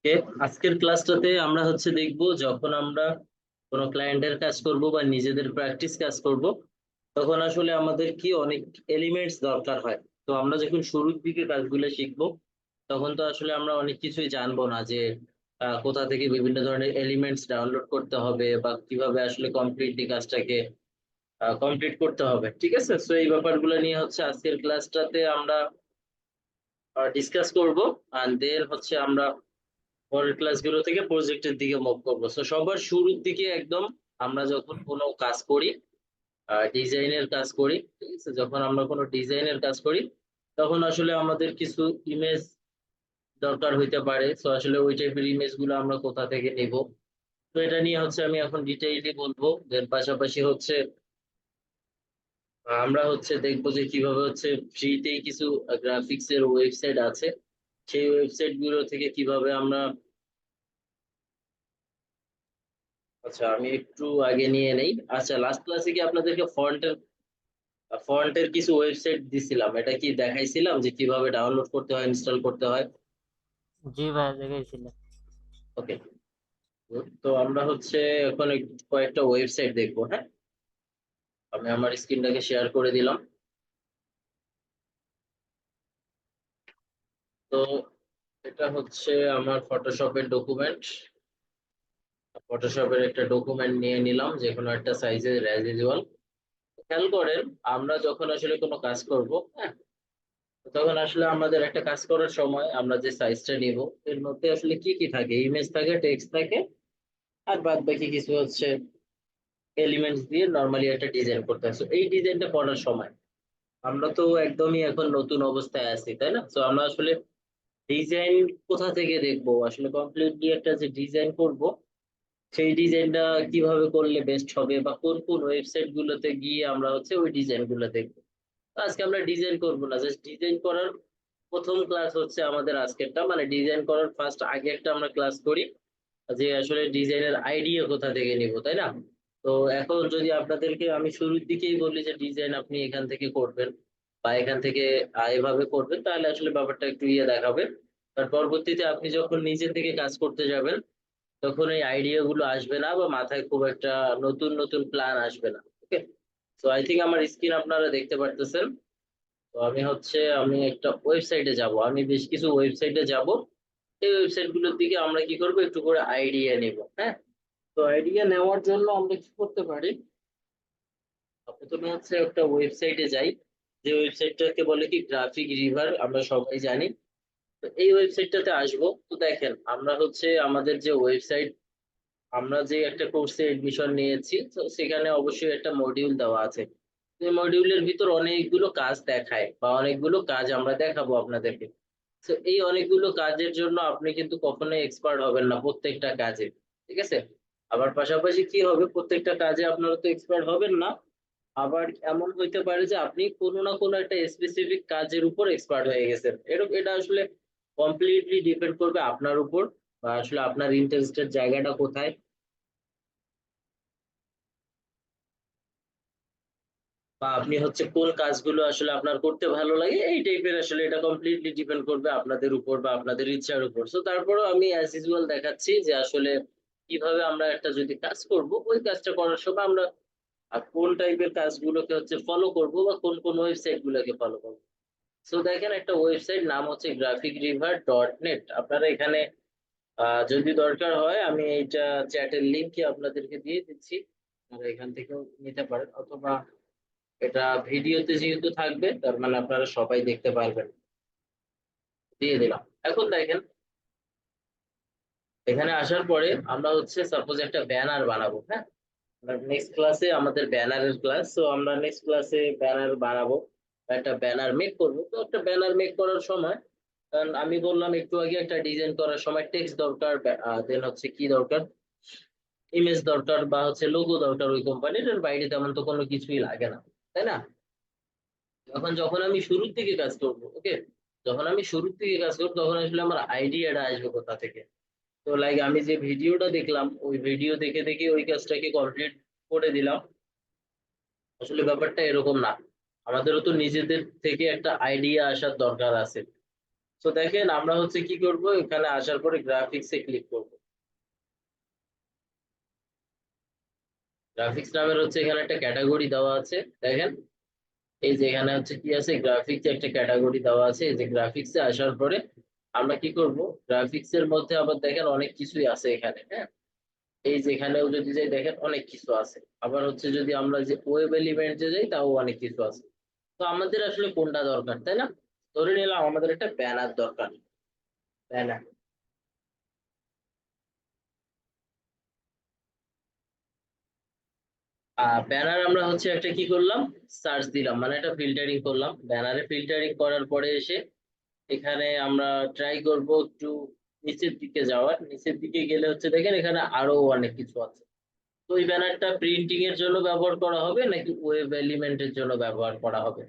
ওকে, আজকের ক্লাসটাতে আমরা দেখবো যখন আমরা কোনো ক্লায়েন্টের কাজ করব বা নিজেদের প্র্যাকটিস কাজ করব, তখন আসলে আমাদের কি অনেক এলিমেন্টস দরকার হয়। তো আমরা যখন শুরুর দিকে কাজগুলো শিখবো, তখন তো আসলে আমরা অনেক কিছুই জানবো না যে কোথা থেকে বিভিন্ন ধরনের এলিমেন্টস ডাউনলোড করতে হবে বা কিভাবে আসলে কমপ্লিটলি কাজটাকে কমপ্লিট করতে হবে। ঠিক আছে, সো এই ব্যাপারগুলো নিয়ে আজকের ক্লাসটাতে আমরা ডিসকাস করব। এন্ড দেন আমরা পরের ক্লাসগুলো থেকে প্রজেক্টের দিকে মুভ করবো। সো সবার শুরুর দিকে একদম আমরা যখন কোনো কাজ করি, ডিজাইনের কাজ করি, ঠিক আছে, যখন আমরা কোনো ডিজাইনের কাজ করি, তখন আসলে আমাদের কিছু ইমেজ দরকার হইতে পারে। সো আসলে ওই টাইপের ইমেজ গুলো আমরা কোথা থেকে নিব, তো এটা নিয়ে আমি এখন ডিটেইলি বলবো। এর পাশাপাশি আমরা দেখবো যে কিভাবে ফ্রিতেই কিছু গ্রাফিক্স এর ওয়েবসাইট আছে, সেই ওয়েবসাইট গুলো থেকে কিভাবে আমরা। আচ্ছা, আমি একটু আগে নিয়ে নেই। আচ্ছা, লাস্ট ক্লাসে কি আপনাদেরকে ফন্টের কিছু ওয়েবসাইট দিছিলাম? এটা কি দেখাইছিলাম যে কিভাবে ডাউনলোড করতে হয়, ইনস্টল করতে হয়? জি ভাইয়া দেখেছিল। ওকে, তো আমরা এখন কয়েকটা ওয়েবসাইট দেখবো। হ্যাঁ, আমি আমার স্ক্রিনটাকে শেয়ার করে দিলাম। তো এটা আমার ফটোশপের ডকুমেন্ট। ফটোশপের একটা ডকুমেন্ট নিয়ে নিলাম, যে কোনো একটা সাইজের অ্যাজ ইউজুয়াল। খেয়াল করেন, আমরা যখন আসলে কোনো কাজ করব, হ্যাঁ, তখন আসলে আমাদের একটা কাজ করার সময় আমরা যে সাইজটা নিব, এর মধ্যে আসলে কি কি থাকে? ইমেজ থাকে, টেক্সট থাকে, আর বাদ বাকি কিছু এলিমেন্টস দিয়ে নরমালি একটা ডিজাইন করতে হয়। So, এই ডিজাইনটা করার সময় আমরা তো একদমই এখন নতুন অবস্থায় আছি, তাই না? তো আমরা আসলে ডিজাইন কোথা থেকে দেখবো? আসলে কমপ্লিটলি একটা যে ডিজাইন করব, সেই ডিজাইনটা কিভাবে করলে বেস্ট হবে, বা কোন কোন ওয়েবসাইট গুলোতে গিয়ে আমরা ওই ডিজাইন গুলো দেখবো। তো আজকে আমরা ডিজাইন করব না, জাস্ট ডিজাইন করার প্রথম ক্লাস আমাদের আজকেরটা, মানে ডিজাইন করার ফার্স্ট আগে একটা আমরা ক্লাস করি, যে আসলে ডিজাইনের আইডিয়া কোথা থেকে নিব, তাই না? তো এখন যদি আপনাদেরকে আমি শুরুর দিকেই বলি যে ডিজাইন আপনি এখান থেকে করবেন বা এখান থেকে এভাবে করবেন, তাহলে আসলে ব্যাপারটা একটু দেখাবে। তার পরবর্তীতে আপনি যখন নিজে থেকে কাজ করতে যাবেন, তখন এই আইডিয়া গুলো আসবে না, বা মাথায় খুব একটা নতুন নতুন প্ল্যান আসবে না। ওকে, তো আই থিঙ্ক আমার স্ক্রিন আপনারা দেখতে পারতেছেন। তো আমি একটা ওয়েবসাইটে যাব, আমি বেশ কিছু ওয়েবসাইটে যাব। এই ওয়েবসাইট গুলোর দিকে আমরা কি করব, একটু করে আইডিয়া নেব। হ্যাঁ, তো আইডিয়া নেওয়ার জন্য আমরা কি করতে পারি, প্রথমে একটা ওয়েবসাইটে যাই, যে ওয়েবসাইটটাকে বলে কি গ্রাফিক রিভার, আমরা সবাই জানি। তো এই ওয়েবসাইটটাতে আসবো। তো দেখেন, আমরা আমাদের যে ওয়েবসাইট, আমরা যে একটা কোর্সে এডমিশন নিয়েছি, তো সেখানে অবশ্যই একটা মডিউল দেওয়া আছে। এই মডিউলের ভিতর অনেকগুলো কাজ দেখায়, বা অনেকগুলো কাজ আমরা দেখাবো আপনাদেরকে। তো এই অনেকগুলো কাজের জন্য আপনি কিন্তু কখনোই এক্সপার্ট হবেন না প্রত্যেকটা কাজে। ঠিক আছে, আবার পাশাপাশি কি হবে, প্রত্যেকটা কাজে আপনারা তো এক্সপার্ট হবেন না। আবার এমন হইতে পারে যে আপনি কোনো না কোনো একটা স্পেসিফিক কাজের উপর এক্সপার্ট হয়ে গেছেন। এরকম, এটা আসলে কমপ্লিটলি ডিপেন্ড করবে আপনার উপর, বা আসলে আপনার ইন্টারেস্টের জায়গাটা কোথায়, বা আপনি কোন কাজগুলো আসলে আপনার করতে ভালো লাগে, এই টাইপের। আসলে এটা কমপ্লিটলি ডিপেন্ড করবে আপনাদের উপর বা আপনাদের ইচ্ছার উপর। সো তারপরেও আমি অ্যাজ ইউজুয়াল দেখাচ্ছি যে আসলে কিভাবে আমরা একটা যদি কাজ করব, ওই কাজটা করার সময় আমরা কোন টাইপের কাজগুলোকে ফলো করব, বা কোন কোন ওয়েবসাইট গুলোকে ফলো করবো। সো দেখেন, একটা ওয়েবসাইট নাম graphicriver.net। আপনারা এখানে যদি দরকার হয়, আমি এইটা চ্যাটের লিংকে আপনাদেরকে দিয়ে দিচ্ছি, আপনারা এখান থেকেও নিতে পারেন, অথবা এটা ভিডিওতে যেহেতু থাকবে, তার মানে আপনারা সবাই দেখতে পারবেন। দিয়ে দিলাম। এখন দেখেন, এখানে আসার পরে আমরা সাপোজ একটা ব্যানার বানাবো। হ্যাঁ, নেক্সট ক্লাসে আমাদের ব্যানারের ক্লাস, তো আমরা নেক্সট ক্লাসে ব্যানার বানাবো বা একটা ব্যানার মেক করবো। তো একটা ব্যানার মেক করার সময়, কারণ আমি বললাম একটু আগে, একটা ডিজাইন করার সময় টেক্সট দরকার, দেন কি দরকার, ইমেজ দরকার, বা লোগো দরকার ওই কোম্পানির। এর বাইরে তেমন তো কোনো কিছুই লাগে না, তাই না? এখন যখন আমি শুরুর দিকে কাজ করব, ওকে, যখন আমি শুরুর দিকে কাজ করব, তখন আসলে আমার আইডিয়াটা আসবে কোথা থেকে? তো লাইক আমি যে ভিডিওটা দেখলাম, ওই ভিডিও দেখে দেখে ওই কাজটাকে কমপ্লিট করে দিলাম। আসলে ব্যাপারটা এরকম না, আমাদেরও তো নিজেদের থেকে একটা আইডিয়া আসার দরকার আছে। তো দেখেন আমরা হচ্ছে কি করব, এখানে আসার পরে গ্রাফিক্সে ক্লিক করব। গ্রাফিক্স নামের হচ্ছে এখানে একটা ক্যাটাগরি দেওয়া আছে। দেখেন এই যে এখানে হচ্ছে কি আছে, গ্রাফিক্স একটা ক্যাটাগরি দেওয়া আছে। এই যে গ্রাফিক্সে আসার পরে আমরা কি করব, গ্রাফিক্স এর মধ্যে আবার দেখেন অনেক কিছুই আছে এখানে, হ্যাঁ। এই যে এখানেও যদি যাই দেখেন অনেক কিছু আছে। আবার হচ্ছে যদি আমরা যে ওয়েব এলিমেন্টে যাই তাও অনেক কিছু আছে। তো আমাদের আসলে কোনটা দরকার, তাই না? ধরে নিলাম আমাদের একটা ব্যানার দরকার। ব্যানার, ব্যানার আমরা হচ্ছে একটা কি করলাম, সার্চ দিলাম, মানে একটা ফিল্টারিং করলাম। ব্যানারে ফিল্টারিং করার পরে এসে এখানে আমরা ট্রাই করব একটু নিচের দিকে যাওয়ার। নিচের দিকে গেলে হচ্ছে দেখেন এখানে আরো অনেক কিছু আছে। তো এই ব্যানারটা প্রিন্টিং এর জন্য ব্যবহার করা হবে নাকি ওয়েব এলিমেন্টের জন্য ব্যবহার করা হবে?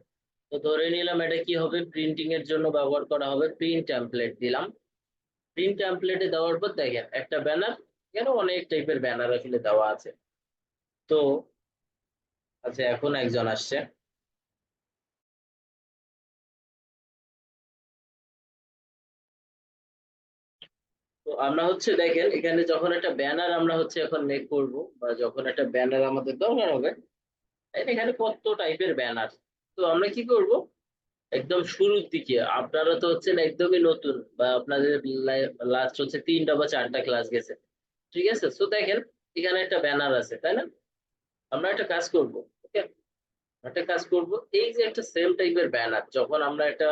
তো ধরে নিলাম এটা কি হবে, প্রিন্টিং এর জন্য ব্যবহার করা হবে। প্রিন্ট টেমপ্লেট দিলাম। প্রিন্ট টেমপ্লেটে দেওয়ার পর দেখেন একটা ব্যানার, এখানে অনেক টাইপের ব্যানার আসলে দেওয়া আছে। তো আচ্ছা, এখন একজন আসছে। তো আমরা হচ্ছে দেখেন এখানে যখন একটা ব্যানার আমরা হচ্ছে এখন মেক করব, বা যখন একটা ব্যানার আমাদের দরকার হবে, এখানে কত টাইপের ব্যানার। তো আমরা কি করব, একদম শুরুর দিকে, আপনারা তো হচ্ছেন একদমই নতুন, বা আপনাদের লাস্ট হচ্ছে ৩টা বা ৪টা ক্লাস গেছে, ঠিক আছে? তো দেখেন এখানে একটা ব্যানার আছে, তাই না? আমরা একটা কাজ করব, ওকে, একটা কাজ করব। এই যে একটা সেম টাইপের ব্যানার যখন আমরা একটা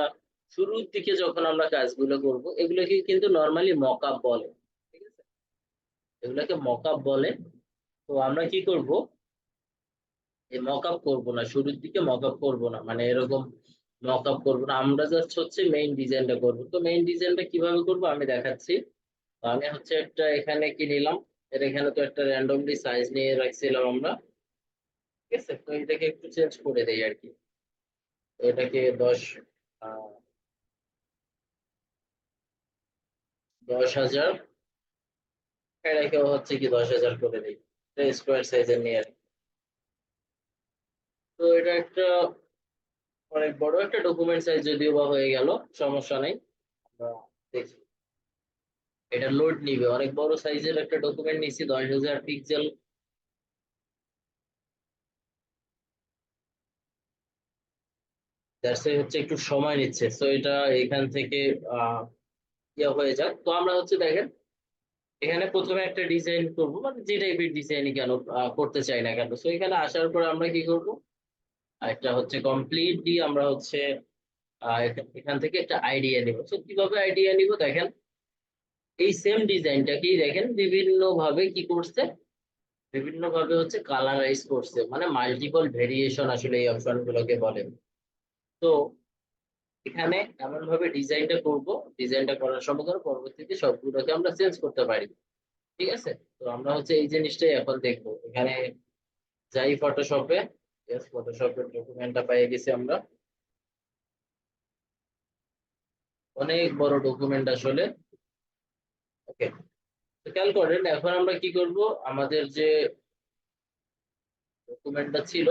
শুরুর দিকে যখন আমরা কাজগুলো করব, এগুলোকে কিন্তু নরমালি মকআপ বলে, ঠিক আছে? এগুলোকে মকআপ বলে। তো আমরা কি করব, এই মকআপ করব না, শুরুর দিকে মকআপ করব না, মানে এরকম মকআপ করব না। আমরা জাস্ট হচ্ছে মেইন ডিজাইনটা করব। তো মেইন ডিজাইনটা কিভাবে করব আমি দেখাচ্ছি। তো আমি হচ্ছে একটা এখানে কি নিলাম, এর এখানে তো একটা র্যান্ডমলি সাইজ নিয়ে রাখছিলাম আমরা, ঠিক আছে? তো এটাকে একটু চেঞ্জ করে দেই আর কি। তো এটাকে 10,000, এটাকেও হচ্ছে কি 10,000 করে দিই। স্কোয়ার সাইজের নিয়ে আর কি। তো এটা একটা অনেক বড় একটা ডকুমেন্ট সাইজ যদিও বা হয়ে গেল, সমস্যা নাই। আমরা দেখি এটা লোড নিবে, অনেক বড় সাইজের একটা ডকুমেন্ট নিচ্ছি, 10,000 পিক্সেল। দ্যাটস হচ্ছে একটু সময় নিচ্ছে। তো এটা এখান থেকে আহ ইয়ে হয়ে যাক। তো আমরা হচ্ছে দেখেন এখানে প্রথমে একটা ডিজাইন করব, মানে যে টাইপের ডিজাইনই কেন করতে চাই না কেন। তো এখানে আসার পর আমরা কি করব, একটা হচ্ছে কমপ্লিটলি আমরা হচ্ছে এখান থেকে একটা আইডিয়া নিব। তো কিভাবে আইডিয়া নিব দেখেন, এই সেম ডিজাইনটাকেই দেখেন বিভিন্ন ভাবে কি করছে, বিভিন্ন ভাবে হচ্ছে কালারাইজ করছে, মানে মাল্টিপল ভেরিয়েশন আসলে এই অপশন গুলোকে বলে। তো এখানে এমন ভাবে ডিজাইনটা করব, ডিজাইনটা করার সময় ধরো পরবর্তীতে সবগুলোকে আমরা চেঞ্জ করতে পারি, ঠিক আছে? তো আমরা হচ্ছে এই জিনিসটাই এখন দেখবো। এখানে যাই ফটোশপে, ফটোশপের ডকুমেন্টটা পেয়ে গেছি আমরা। অনেক বড় ডকুমেন্ট আসলে, ওকে। তো খেয়াল করেন এখন আমরা কি করব, আমাদের যে ডকুমেন্টটা ছিল,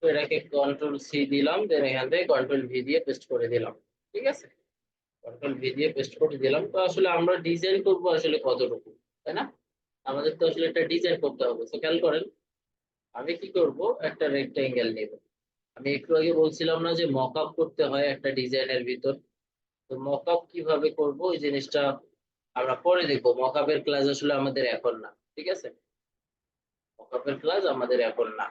তো এটাকে কন্ট্রোল C দিলাম, দেন এখান থেকে কন্ট্রোল V দিয়ে পেস্ট করে দিলাম, ঠিক আছে? কন্ট্রোল V দিয়ে পেস্ট করে দিলাম। তো আসলে আমরা ডিজাইন করব আসলে কতটুকু, তাই না? আমাদের তো আসলে একটা ডিজাইন করতে হবে। তো খেয়াল করেন আমি কি করব, একটা রেক্টেঙ্গেল নেব। আমি একটু আগে বলছিলাম না যে মকআপ করতে হয় একটা ডিজাইনের ভিতর। তো মকআপ কিভাবে করব ওই জিনিসটা আমরা পরে দেখবো। মকআপের ক্লাস আসলে আমাদের এখন না, ঠিক আছে? মকআপের ক্লাস আমাদের এখন না।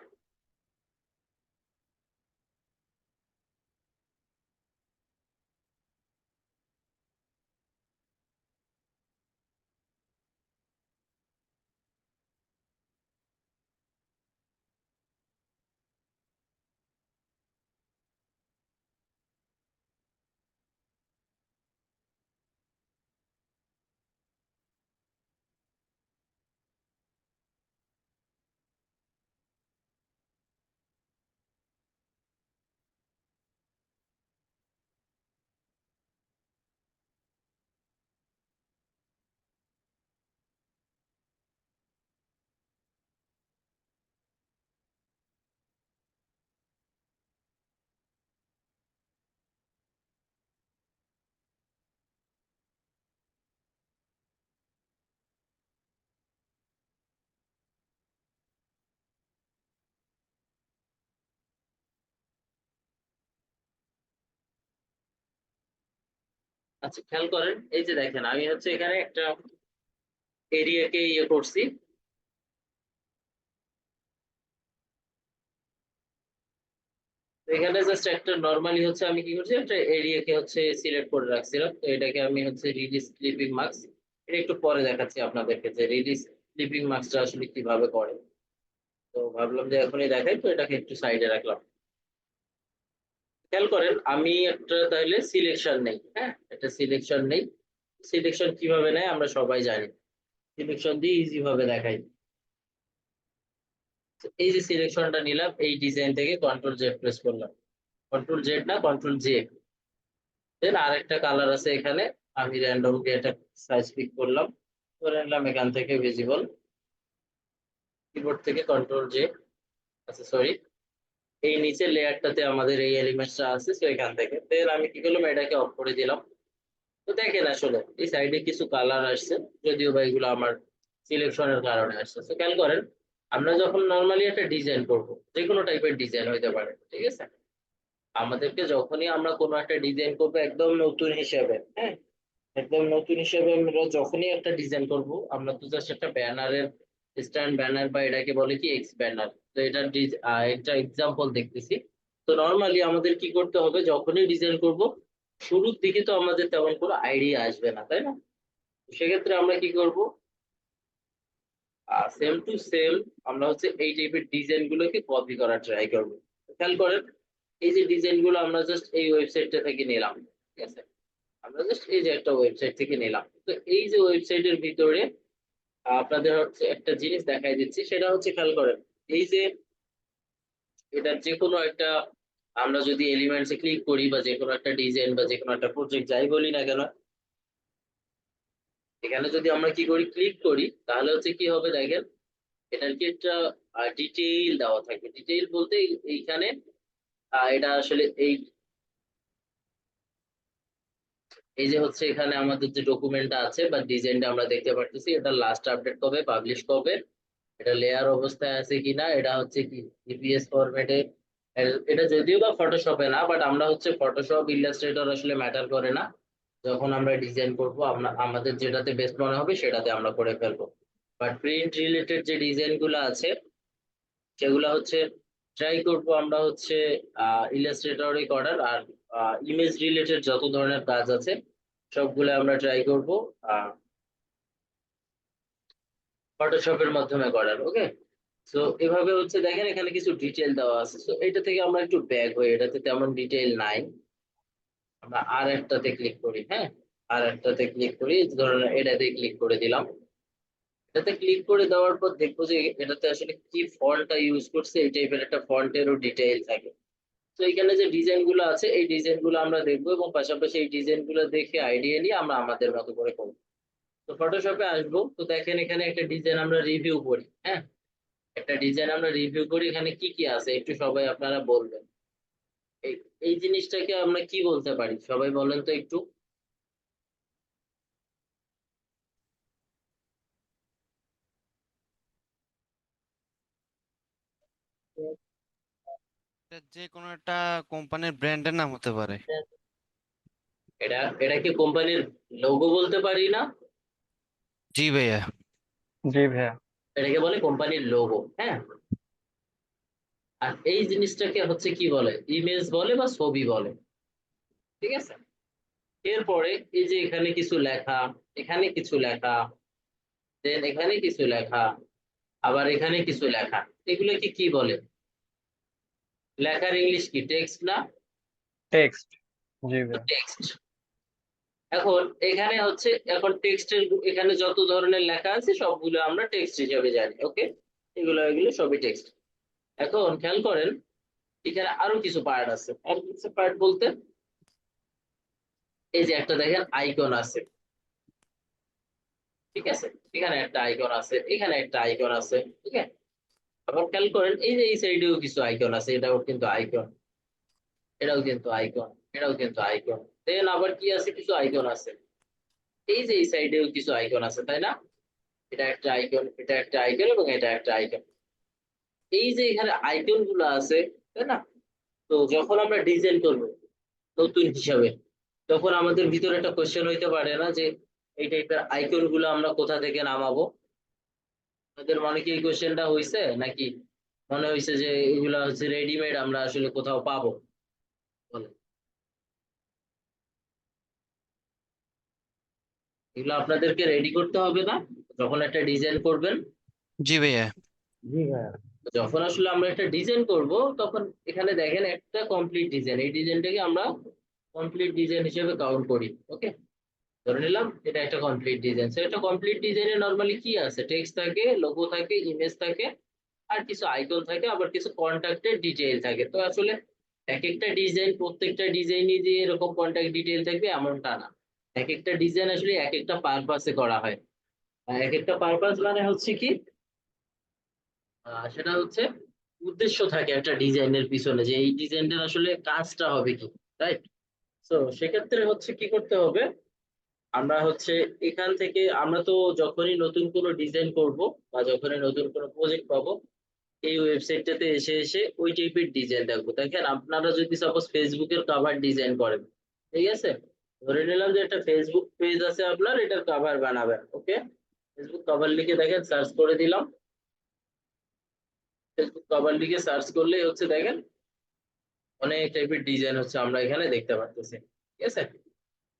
আচ্ছা খেয়াল করেন, এই যে দেখেন আমি হচ্ছে এখানে একটা এরিয়াকে ইয়ে করছি। এখানে জাস্ট একটা নরমালি হচ্ছে আমি কি করছি, একটা এরিয়াকে হচ্ছে সিলেক্ট করে রাখছিলাম। তো এটাকে আমি হচ্ছে রিডিউস ক্লিপিং মার্কস, এটা একটু পরে দেখাচ্ছি আপনাদেরকে যে রিডিউস ক্লিপিং মার্কসটা আসলে কিভাবে করে। তো ভাবলাম যে এখনই দেখাই, তো এটাকে একটু সাইডে রাখলাম। খেয়াল করেন আমি একটা তাহলে সিলেকশন নেই, হ্যাঁ একটা সিলেকশন নেই। সিলেকশন কিভাবে নেয় আমরা সবাই জানি, সিলেকশন দিয়ে ইজি ভাবে দেখাই। তো এই যে সিলেকশনটা নিলাম, এই ডিজাইন থেকে কন্ট্রোল জেড প্রেস করলাম, কন্ট্রোল জেড না কন্ট্রোল জে। দেন আরেকটা কালার আছে এখানে, আমি র্যান্ডমলি এটা সাইজ পিক করলাম, করে নিলাম এখান থেকে ভিজিবল, কিবোর্ড থেকে কন্ট্রোল জে। আচ্ছা সরি, এই নিচের লেয়ারটাতে আমাদের এই এলিমেন্টসটা আছে, তো এখান থেকে দেন আমি কি করলাম, এটাকে অফ করে দিলাম। তো দেখেন আসলে এই সাইডে কিছু কালার আসছে, যদিও বা এগুলো আমার সিলেকশনের কারণে আসছে। তো খেয়াল করেন, আমরা যখন নর্মালি একটা ডিজাইন করব, যে কোনো টাইপের ডিজাইন হইতে পারে, ঠিক আছে, আমাদেরকে যখনই আমরা কোনো একটা ডিজাইন করবো একদম নতুন হিসেবে, হ্যাঁ একদম নতুন হিসেবে আমরা যখনই একটা ডিজাইন করব, আমরা তো জাস্ট একটা ব্যানারের স্ট্যান্ড ব্যানার বা এটাকে বলে কি এক্স ব্যানার, তো এটার একটা এক্সাম্পল দেখতেছি। তো নর্মালি আমাদের কি করতে হবে, যখনই ডিজাইন করব শুরুর দিকে তো আমাদের তেমন কোনো আইডিয়া আসবে না, তাই না? তো সেক্ষেত্রে আমরা কি করব, সেম টু সেম আমরা হচ্ছে এই টাইপের ডিজাইন গুলোকে কপি করার ট্রাই করব। খেয়াল করেন, এই যে ডিজাইন গুলো আমরা জাস্ট এই ওয়েবসাইটটা থেকে নিলাম, ঠিক আছে, আমরা জাস্ট এই যে একটা ওয়েবসাইট থেকে নিলাম। তো এই যে ওয়েবসাইটের ভিতরে আপনাদের হচ্ছে একটা জিনিস দেখাই দিচ্ছি, সেটা হচ্ছে খেয়াল করেন, এই যে এটা যে কোনো একটা, আমরা যদি এলিমেন্টসে ক্লিক করি বা যে কোনো একটা ডিজাইন বা যে কোনো একটা প্রজেক্ট যাই বলি না কেন, এখানে যদি আমরা কি করি ক্লিক করি, তাহলে হচ্ছে কি হবে দেখেন, এটার কি একটা ডিটেইল দেওয়া থাকবে। ডিটেইল বলতে এইখানে এটা আসলে এই যে হচ্ছে এখানে আমাদের যে ডকুমেন্টটা আছে বা ডিজাইনটা আমরা দেখতে পারতেছি, এটা লাস্ট আপডেট কবে, পাবলিশ কবে, এটা লেয়ার অবস্থায় আছে কিনা, এটা হচ্ছে কি ইপিএস ফরম্যাটে। এটা যদিও বা ফটোশপে না, বাট আমরা হচ্ছে ফটোশপ ইলাস্ট্রেটর আসলে ম্যাটার করে না। যখন আমরা ডিজাইন করব, আমরা আমাদের যেটাতে বেস্ট মনে হবে সেটাতে আমরা করে ফেলবো। বাট প্রিন্ট রিলেটেড যে ডিজাইন গুলো আছে সেগুলো হচ্ছে ট্রাই করব আমরা হচ্ছে ইলাস্ট্রেটরে করার। আর ইমেজ রিলেটেড যত ধরনের কাজ আছে সবগুলো আমরা ট্রাই করব ফটোশপের মাধ্যমে করার। ওকে, সো এভাবে হচ্ছে দেখেন এখানে কিছু ডিটেল দেওয়া আছে। সো এটা থেকে আমরা একটু ব্যাক হই, এটাতে তেমন ডিটেল নাই। আমরা আর একটাতে ক্লিক করি, হ্যাঁ আর একটাতে ক্লিক করি, এই ধরনের এটাতে ক্লিক করে দিলাম। এটাতে ক্লিক করে দেওয়ার পর দেখবো যে এটাতে আসলে কি ফন্টটা ইউজ করছে, এই টাইপের একটা ফন্টেরও ডিটেইল থাকে। তো এখানে যে ডিজাইন গুলো আছে এই ডিজাইন গুলো আমরা দেখবো, এবং পাশাপাশি এই ডিজাইন গুলো দেখে আইডিয়া নিয়ে আমরা আমাদের মতো করে করবো। তো ফটোশপে আসবো, তো দেখেন এখানে একটা ডিজাইন আমরা রিভিউ করি, হ্যাঁ একটা ডিজাইন আমরা রিভিউ করি, এখানে কি কি আছে একটু সবাই আপনারা বলবেন। এই এই জিনিসটাকে আমরা কি বলতে পারি, সবাই বলেন তো একটু। এটা যে কোনো একটা কোম্পানির ব্র্যান্ডের নাম হতে পারে। এটা এটা কি কোম্পানির লোগো বলতে পারি না? জি ভাইয়া। জি ভাইয়া। এটাকে বলে কোম্পানির লোগো, হ্যাঁ। আর এই জিনিসটাকে হচ্ছে কি বলে, ইমেজ বলে বা ছবি বলে, ঠিক আছে। এরপরে এই যে এখানে কিছু লেখা, এখানে কিছু লেখা, দেন এখানে কিছু লেখা, আবার এখানে কিছু লেখা, এগুলোকে কি বলে? লেখার ইংলিশ কি, টেক্সট না? টেক্সট। জি ভাইয়া। টেক্সট। এখন এখানে হচ্ছে, এখন টেক্সটের এখানে যত ধরনের লেখা আছে সবগুলো আমরা টেক্সট হিসেবে জানি। ওকে, এগুলো এগুলো সবই টেক্সট। এখন খেয়াল করেন এখানে আরো কিছু পার্ট আছে, আর কিছু পার্ট বলতে এই যে একটা দেখেন আইকন আছে, ঠিক আছে, এখানে একটা আইকন আছে, এখানে একটা আইকন আছে, ঠিক আছে। আবার খেয়াল করেন এই যে এই সাইডেও কিছু আইকন আছে, এটাও কিন্তু আইকন, এটাও কিন্তু আইকন, এটাও কিন্তু আইকন। দেন আবার কি আছে, কিছু আইকন আছে, এই যে এই সাইডেও কিছু আইকন আছে, তাই না? এটা একটা আইকন, এটা একটা আইকন, এবং এটা একটা আইকন। এই যে এখানে আইকন গুলো আছে, তাই না? তো যখন আমরা ডিজাইন করব নতুন হিসাবে, তখন আমাদের ভিতরে একটা কোশ্চেন হইতে পারে না যে এই টাইপের আইকন গুলো আমরা কোথা থেকে নামাবো? আমাদের মনে কি এই কোশ্চেনটা হইছে নাকি মনে হইছে যে এগুলা হচ্ছে রেডিমেড আমরা আসলে কোথাও পাবো? বলেন। এগুলো আপনাদেরকে রেডি করতে হবে না যখন একটা ডিজাইন করবেন? জি ভাইয়া। জি ভাইয়া। যখন আসলে আমরা একটা ডিজাইন করব তখন এখানে দেখেন একটা কমপ্লিট ডিজাইন, এই ডিজাইনটাকে আমরা কমপ্লিট ডিজাইন হিসেবে কাউন্ট করি। ওকে, ধরে নিলাম এটা একটা কমপ্লিট ডিজাইন। সো একটা কমপ্লিট ডিজাইনে নরমালি কি আছে? টেক্সট থাকে, লোগো থাকে, ইমেজ থাকে, আর কিছু আইকন থাকে, আবার কিছু কন্টাক্টের ডিটেইল থাকে। তো আসলে এক একটা ডিজাইন, প্রত্যেকটা ডিজাইনই যে এরকম কন্টাক্ট ডিটেইল থাকবে এমনটা না। এক একটা ডিজাইন আসলে এক একটা পারপাসে করা হয়। আর এক একটা পারপাস মানে হচ্ছে কি, সেটা হচ্ছে উদ্দেশ্য থাকে একটা ডিজাইনের পিছনে যে এই ডিজাইনটার আসলে কাজটা হবে কি, রাইট? তো সেক্ষেত্রে হচ্ছে কি করতে হবে, আমরা হচ্ছে এখান থেকে আমরা তো যখনই নতুন কোনো ডিজাইন করব বা যখনই নতুন কোনো প্রজেক্ট পাবো, এই ওয়েবসাইটটাতে এসে এসে ওই টাইপের ডিজাইন দেখবো। দেখেন আপনারা যদি সাপোজ ফেসবুকের কভার ডিজাইন করেন, ঠিক আছে, ধরে নিলাম যে একটা ফেসবুক পেজ আছে আপনার, এটার কভার বানাবেন। ওকে, ফেসবুক কভার লিখে দেখেন সার্চ করে দিলাম। ফেসবুক কভার লিখে সার্চ করলেই হচ্ছে দেখেন অনেক টাইপের ডিজাইন হচ্ছে আমরা এখানে দেখতে পারতেছি। ঠিক আছে,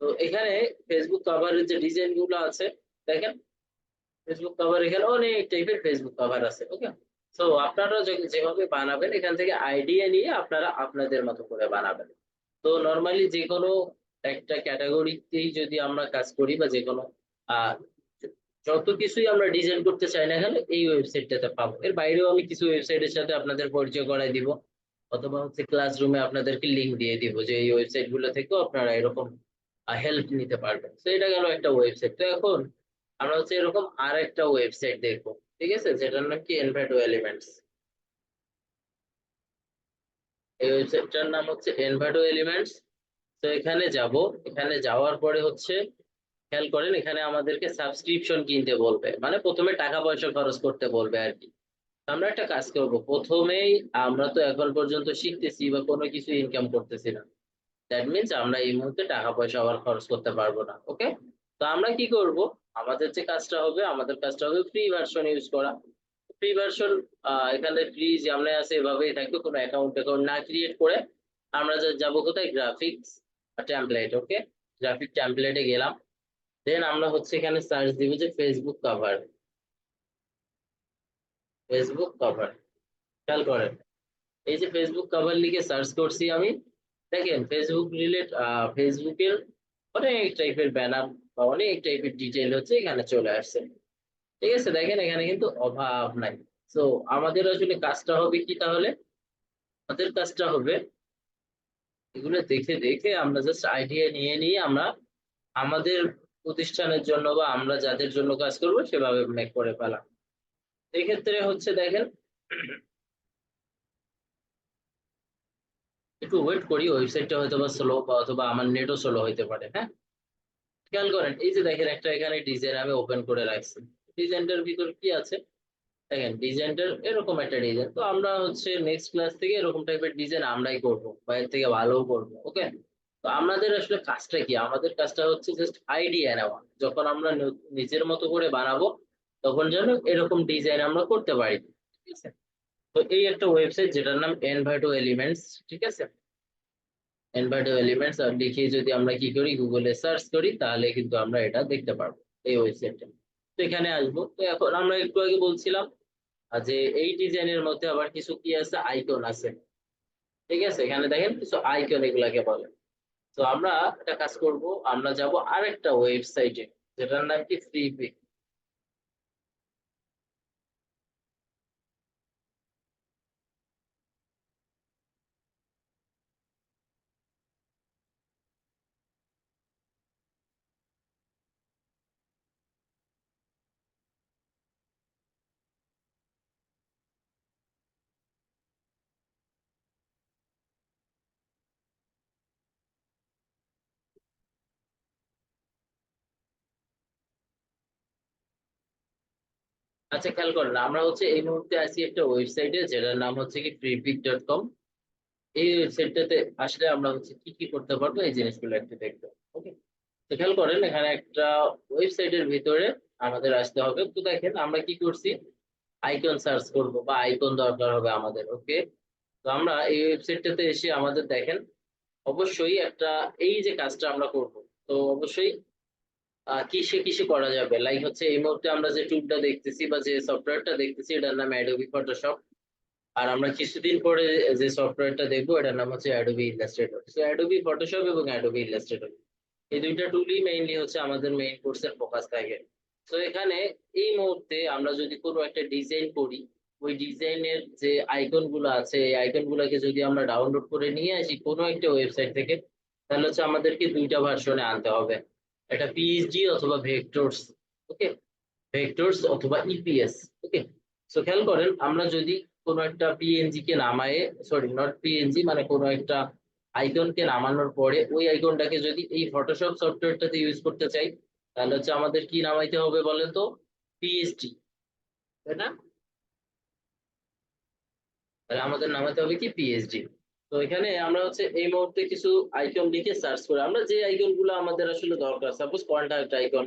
তো এখানে ফেসবুক কভারের যে ডিজাইন গুলো আছে দেখেন, ফেসবুক কভার এখানে অনেক টাইপের ফেসবুক কভার আছে। ওকে, সো আপনারা যেভাবে বানাবেন এখান থেকে আইডিয়া নিয়ে আপনারা আপনাদের মতো করে বানাবেন। তো নরমালি যে কোনো একটা ক্যাটাগরিতেই যদি আমরা কাজ করি বা যে কোনো আহ যত কিছুই আমরা ডিজাইন করতে চাই না কেন এই ওয়েবসাইটটাতে পাবো। এর বাইরেও আমি কিছু ওয়েবসাইটের সাথে আপনাদের পরিচয় করাই দিব, অথবা হচ্ছে ক্লাসরুমে আপনাদেরকে লিংক দিয়ে দিব যে এই ওয়েবসাইট গুলো থেকেও আপনারা এরকম হেল্প নিতে পারবেন। তো এটা গেল একটা ওয়েবসাইট। তো এখন আমরা হচ্ছে এরকম আর একটা ওয়েবসাইট দেখবো, ঠিক আছে, যেটার নাম কি এনভাটো এলিমেন্টস। এই ওয়েবসাইটটার নাম হচ্ছে এনভাটো এলিমেন্টস। তো এখানে যাব, এখানে যাওয়ার পরে হচ্ছে খেয়াল করেন এখানে আমাদেরকে সাবস্ক্রিপশন কিনতে বলবে, মানে প্রথমে টাকা পয়সা খরচ করতে বলবে আর কি। আমরা একটা কাজ করব, প্রথমেই আমরা তো এখন পর্যন্ত শিখতেছি বা কোনো কিছু ইনকাম করতেছি না, দ্যাট মিনস আমরা এই মুহূর্তে টাকা পয়সা আবার খরচ করতে পারবো না। ওকে, তো আমরা কি করব, আমাদের যে কাজটা হবে, আমাদের কাজটা হবে ফ্রি ভার্সন ইউজ করা। ফ্রি ভার্সন এখানে ফ্রি যেমন আছে এভাবেই থাকবে, কোনো অ্যাকাউন্ট অ্যাকাউন্ট না ক্রিয়েট করে আমরা যাবো কোথায়, গ্রাফিক্স টেমপ্লেট। ওকে, গ্রাফিক টেমপ্লেটে গেলাম, দেন আমরা হচ্ছে এখানে সার্চ দিব যে ফেসবুক কভার। ফেসবুক কভার, খেয়াল করেন এই যে ফেসবুক কভার লিখে সার্চ করছি আমি, দেখেন ফেসবুক ফেসবুকের অনেক টাইপের ব্যানার বা অনেক টাইপের ডিটেইল হচ্ছে এখানে চলে আসছে। ঠিক আছে, দেখেন এখানে কিন্তু অভাব নাই। তো আমাদের আসলে কাজটা হবে কি তাহলে, আমাদের কাজটা হবে এগুলো দেখে দেখে আমরা জাস্ট আইডিয়া নিয়ে নিয়ে আমরা আমাদের প্রতিষ্ঠানের জন্য বা আমরা যাদের জন্য কাজ করবো সেভাবে মেক করে ফেলা। এক্ষেত্রে হচ্ছে দেখেন একটু ওয়েট করি, ওয়েবসাইটটা হয়তো বা স্লো বা অথবা আমার নেটও স্লো হইতে পারে। হ্যাঁ, খেয়াল করেন এই যে দেখেন একটা এখানে ডিজাইন আমি ওপেন করে রাখছি, ডিজাইনটার ভিতর কি আছে দেখেন, ডিজাইনটার এরকম একটা ডিজাইন। তো আমরা হচ্ছে নেক্সট ক্লাস থেকে এরকম টাইপের ডিজাইন আমরাই করবো, বাইরে থেকে ভালোও করবো। ওকে, তো আমাদের আসলে কাজটা কি, আমাদের কাজটা হচ্ছে জাস্ট আইডিয়া নেওয়া, যখন আমরা নিজের মতো করে বানাবো তখন যেন এরকম ডিজাইন আমরা করতে পারি। ঠিক আছে, তো এই একটা ওয়েবসাইট যেটার নাম এনভার্টো এলিমেন্টস। ঠিক আছে, এনভার্টো এলিমেন্টস আর লিখে যদি আমরা কি করি গুগলে সার্চ করি তাহলে কিন্তু আমরা এটা দেখতে পারবো এই ওয়েবসাইটটা। তো এখানে আসবো, তো এখন আমরা একটু আগে বলছিলাম যে এই ডিজাইনের মধ্যে আবার কিছু কি আছে, আইকন আছে। ঠিক আছে, এখানে দেখেন কিছু আইকন এগুলাকে বলে। তো আমরা একটা কাজ করব, আমরা যাব আরেকটা ওয়েবসাইটে যেটার নাম কি ফ্রি পিক। আচ্ছা খেয়াল করেন আমরা হচ্ছে এই মুহূর্তে আছি একটা ওয়েবসাইটে যেটার নাম হচ্ছে কি freepik.com। এই ওয়েবসাইটটাতে আসলে আমরা হচ্ছে কি কি করতে পারবো এই জিনিসগুলো একটু দেখবো। ওকে, তো খেয়াল করেন এখানে একটা ওয়েবসাইটের ভিতরে আমাদের আসতে হবে। তো দেখেন আমরা কি করছি, আইকন সার্চ করব বা আইকন দরকার হবে আমাদের। ওকে, তো আমরা এই ওয়েবসাইটটাতে এসে আমাদের দেখেন অবশ্যই একটা, এই যে কাজটা আমরা করব, তো অবশ্যই কিসে কিসে করা যাবে, লাইক হচ্ছে এই মুহূর্তে আমরা যে টুলটা দেখতেছি বা যে সফটওয়্যারটা দেখতেছি এটার নাম অ্যাডোবি ফটোশপ। আর আমরা কিছুদিন পরে যে সফটওয়্যারটা দেখবো এটার নাম হচ্ছে অ্যাডোবি ইলাস্ট্রেটর। তো অ্যাডোবি ফটোশপ এবং অ্যাডোবি ইলাস্ট্রেটর এই দুইটা টুলই মেইনলি হচ্ছে আমাদের মেইন কোর্সের ফোকাস থাকে। তো এখানে এই মুহূর্তে আমরা যদি কোনো একটা ডিজাইন করি, ওই ডিজাইনের যে আইকন গুলো আছে এই আইকন গুলোকে যদি আমরা ডাউনলোড করে নিয়ে আসি কোনো একটা ওয়েবসাইট থেকে, তাহলে হচ্ছে আমাদেরকে দুইটা ভার্সনে আনতে হবে, একটা পিএসডি অথবা ভেক্টরস। ওকে, ভেক্টরস অথবা ইপিএস। ওকে, সো খেয়াল করেন আমরা যদি কোনো একটা পিএনজি কে নামায়ে, সরি নট পিএনজি, মানে কোনো একটা আইকনকে নামানোর পরে ওই আইকনটাকে যদি এই ফটোশপ সফটওয়্যারটাতে ইউজ করতে চাই, তাহলে হচ্ছে আমাদের কি নামাইতে হবে বলেন তো, পিএসডি, তাই না? তাহলে আমাদের নামাতে হবে কি, পিএইচডি। তো এখানে আমরা হচ্ছে এই মুহূর্তে কিছু আইকন লিখে সার্চ করে আমরা যে আইকন গুলো আমাদের আসলে দরকার, সাপোজ কন্টাক্ট আইকন।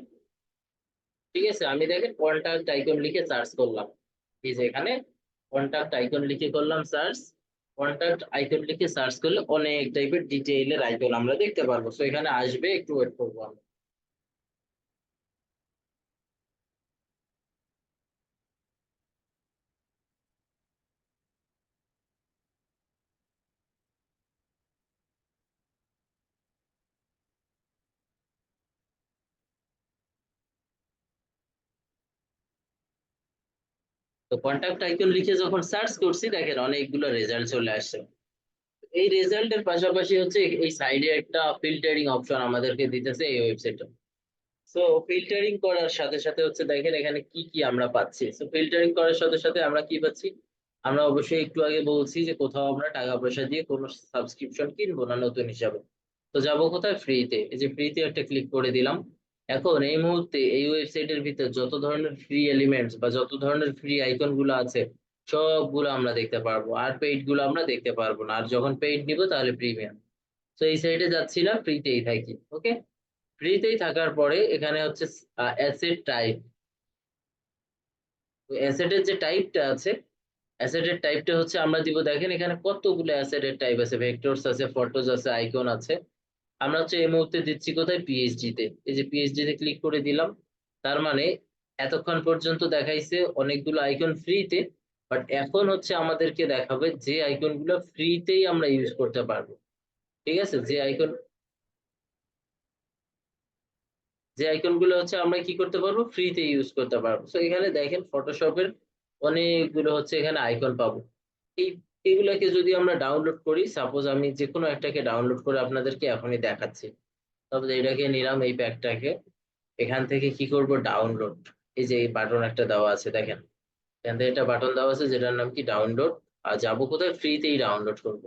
ঠিক আছে, আমি দেখেন কন্টাক্ট আইকন লিখে সার্চ করলাম, এই যে এখানে কন্টাক্ট আইকন লিখে করলাম সার্চ। কন্টাক্ট আইকন লিখে সার্চ করলে অনেক টাইপের ডিটেইলের আইকন আমরা দেখতে পারবো। তো এখানে আসবে, একটু ওয়েট করবো আমরা। তো কন্টাক্ট আইকন লিখে যখন সার্চ করছি দেখেন অনেকগুলো রেজাল্ট চলে আসছে। এই রেজাল্টের পাশাপাশি হচ্ছে এই সাইডে একটা ফিল্টারিং অপশন আমাদেরকে দিতেছে এই ওয়েবসাইটে। সো ফিল্টারিং করার সাথে সাথে হচ্ছে দেখেন এখানে কি কি আমরা পাচ্ছি। সো ফিল্টারিং করার সাথে সাথে আমরা কি পাচ্ছি, আমরা অবশ্যই একটু আগে বলছি যে কোথাও আমরা টাকা পয়সা দিয়ে কোনো সাবস্ক্রিপশন কিনবো না নতুন হিসাবে। তো যাবো কোথায়, ফ্রিতে। এই যে ফ্রিতে একটা ক্লিক করে দিলাম। এখন এই মুহূর্তে এই ওয়েবসাইটের ভিতর যত ধরনের ফ্রি এলিমেন্টস বা যত ধরনের ফ্রি আইকন গুলো আছে সবগুলো আমরা দেখতে পারবো, আর পেইড গুলো আমরা দেখতে পারবো না। আর যখন পেইড নিব তাহলে প্রিমিয়াম। তো এই সাইডে যাচ্ছি না, ফ্রিতেই থাকি। ওকে, ফ্রিতেই থাকার পরে এখানে হচ্ছে অ্যাসেট টাইপ। অ্যাসেটের যে টাইপটা আছে, অ্যাসেটের টাইপটা হচ্ছে আমরা দিব, দেখেন এখানে কতগুলো অ্যাসেটের টাইপ আছে, ভেক্টরস আছে, ফটোজ আছে, আইকন আছে। আমরা হচ্ছে এই মুহূর্তে দিচ্ছি কোথায়, পিএইচডি তে। এই যে পিএইচডি তে ক্লিক করে দিলাম। তার মানে এতক্ষণ পর্যন্ত দেখাইছে অনেকগুলো আইকন ফ্রিতে, বাট এখন হচ্ছে আমাদেরকে দেখাবে যে আইকন গুলো ফ্রিতেই আমরা ইউজ করতে পারবো। ঠিক আছে, যে আইকন গুলো হচ্ছে আমরা কি করতে পারবো, ফ্রিতে ইউজ করতে পারবো। তো এখানে দেখেন ফটোশপের অনেকগুলো হচ্ছে এখানে আইকন পাবো। এই এগুলাকে যদি আমরা ডাউনলোড করি, সাপোজ আমি যে কোনো একটাকে ডাউনলোড করে আপনাদেরকে এখনই দেখাচ্ছি। তবে এটাকে নিলাম, এই প্যাকটাকে। এখান থেকে কি করব, ডাউনলোড। এই যে এই বাটন একটা দেওয়া আছে দেখেন, এখান থেকে একটা বাটন দেওয়া আছে যেটার নাম কি, ডাউনলোড। আর যাবো কোথায়, ফ্রিতেই ডাউনলোড করব।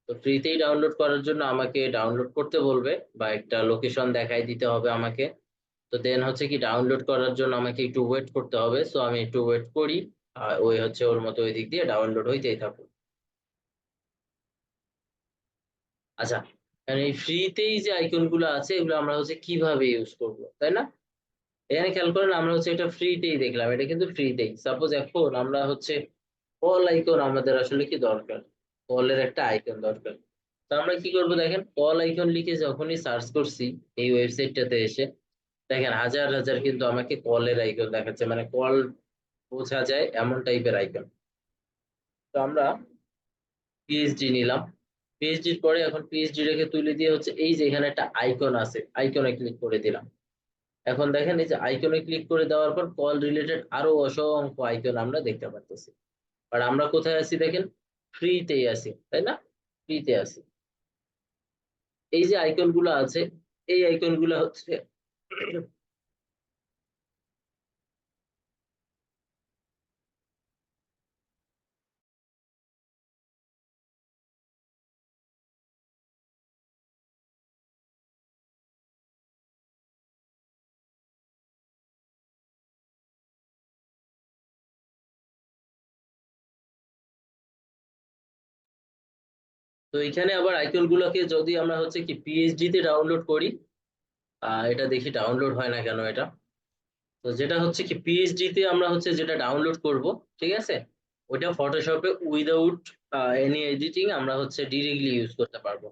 তো ফ্রিতেই ডাউনলোড করার জন্য আমাকে ডাউনলোড করতে বলবে বা একটা লোকেশন দেখাই দিতে হবে আমাকে। তো দেন হচ্ছে কি, ডাউনলোড করার জন্য আমাকে একটু ওয়েট করতে হবে। সো আমি একটু ওয়েট করি। আর ওই হচ্ছে ওর মতো ওই দিক দিয়ে ডাউনলোড হইতেই থাকুক। আচ্ছা, কারণ এই ফ্রিতেই যে আইকন গুলো আছে এগুলো আমরা হচ্ছে কিভাবে ইউজ করব, তাই না? এখানে খেয়াল করেন আমরা হচ্ছে এটা ফ্রিতেই দেখলাম, এটা কিন্তু ফ্রিতেই। সাপোজ এখন আমরা হচ্ছে কল আইকন আমাদের আসলে কি দরকার, কলের একটা আইকন দরকার। তো আমরা কি করব, দেখেন কল আইকন লিখে যখনই সার্চ করছি এই ওয়েবসাইটটাতে এসে, দেখেন হাজার হাজার কিন্তু আমাকে কলের আইকন দেখাচ্ছে, মানে কল বোঝা যায় এমন টাইপের আইকন। তো আমরা পিএইচডি নিলাম। পিএইচডির পরে এখন পিএইচডি রেখে তুলে দিয়ে হচ্ছে এই যে এখানে একটা আইকন আছে, আইকনে ক্লিক করে দিলাম। এখন দেখেন এই যে আইকনে ক্লিক করে দেওয়ার পর কল রিলেটেড আরো অসংখ্য আইকন আমরা দেখতে পাচ্ছি। আর আমরা কোথায় আছি দেখেন, ফ্রিতেই আছি, তাই না? ফ্রিতে আছি। এই যে আইকন গুলো আছে, এই আইকন গুলো হচ্ছে তো এখানে আবার আইকন গুলোকে যদি আমরা হচ্ছে কি পিএইচডি তে ডাউনলোড করি, এটা দেখি ডাউনলোড হয় না কেন এটা। তো যেটা হচ্ছে কি পিএইচডি তে আমরা হচ্ছে যেটা ডাউনলোড করব, ঠিক আছে, ওটা ফটোশপে উইদাউট এনি এডিটিং আমরা হচ্ছে ডিরেক্টলি ইউজ করতে পারবো।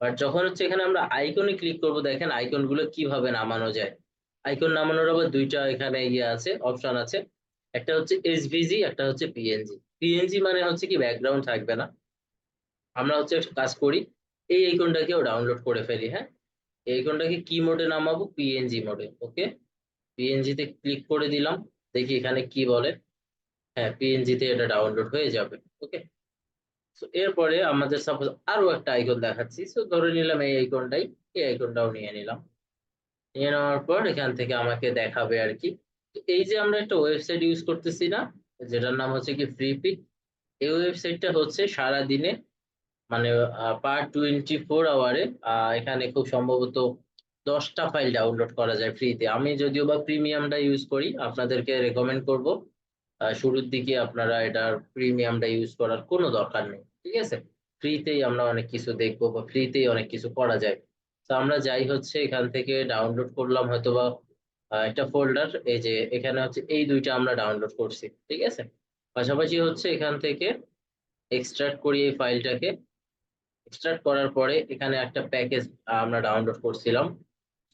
বাট যখন হচ্ছে এখানে আমরা আইকনে ক্লিক করব, দেখেন আইকন গুলো কিভাবে নামানো যায়। আইকন নামানোর আবার দুইটা এখানে ইয়ে আছে, অপশন আছে। একটা হচ্ছে এসভিজি, একটা হচ্ছে পিএনজি। পিএনজি মানে হচ্ছে কি ব্যাকগ্রাউন্ড থাকবে না। আমরা হচ্ছে একটা কাজ করি, এই আইকনটাকেও ডাউনলোড করে ফেলি। হ্যাঁ, এই আইকনটাকে কি মোডে নামাবো? পিএনজি মোডে। ওকে, পিএনজি তে ক্লিক করে দিলাম, দেখি এখানে কি বলে। হ্যাঁ, পিএনজি তে এটা ডাউনলোড হয়ে যাবে। ওকে, তো এরপরে আমাদের সাপোজ আরো একটা আইকন দেখাচ্ছি, তো ধরে নিলাম এই আইকনটাই, এই আইকনটাও নিয়ে নিলাম। নিয়ে নেওয়ার পর এখান থেকে আমাকে দেখাবে আর কি। তো এই যে আমরা একটা ওয়েবসাইট ইউজ করতেছি না, যেটার নাম হচ্ছে কি ফ্রিপিক। এই ওয়েবসাইটটা হচ্ছে সারা দিনে মানে পার 24 আওয়ারে এখানে খুব সম্ভবত 10টা ফাইল ডাউনলোড করা যায় ফ্রিতে। আমি যদিও বা প্রিমিয়ামটা ইউজ করি, আপনাদেরকে রেকমেন্ড করব শুরুর দিকে আপনারা এটার প্রিমিয়ামটা ইউজ করার কোনো দরকার নেই, ঠিক আছে। ফ্রিতেই আমরা অনেক কিছু দেখবো বা ফ্রিতেই অনেক কিছু করা যায়। তো আমরা যাই হচ্ছে এখান থেকে ডাউনলোড করলাম হয়তোবা একটা ফোল্ডার, এই যে এখানে হচ্ছে এই দুইটা আমরা ডাউনলোড করছি, ঠিক আছে। পাশাপাশি হচ্ছে এখান থেকে এক্সট্রাক্ট করি এই ফাইলটাকে। এক্সট্রাক্ট করার পরে এখানে একটা প্যাকেজ আমরা ডাউনলোড করছিলাম।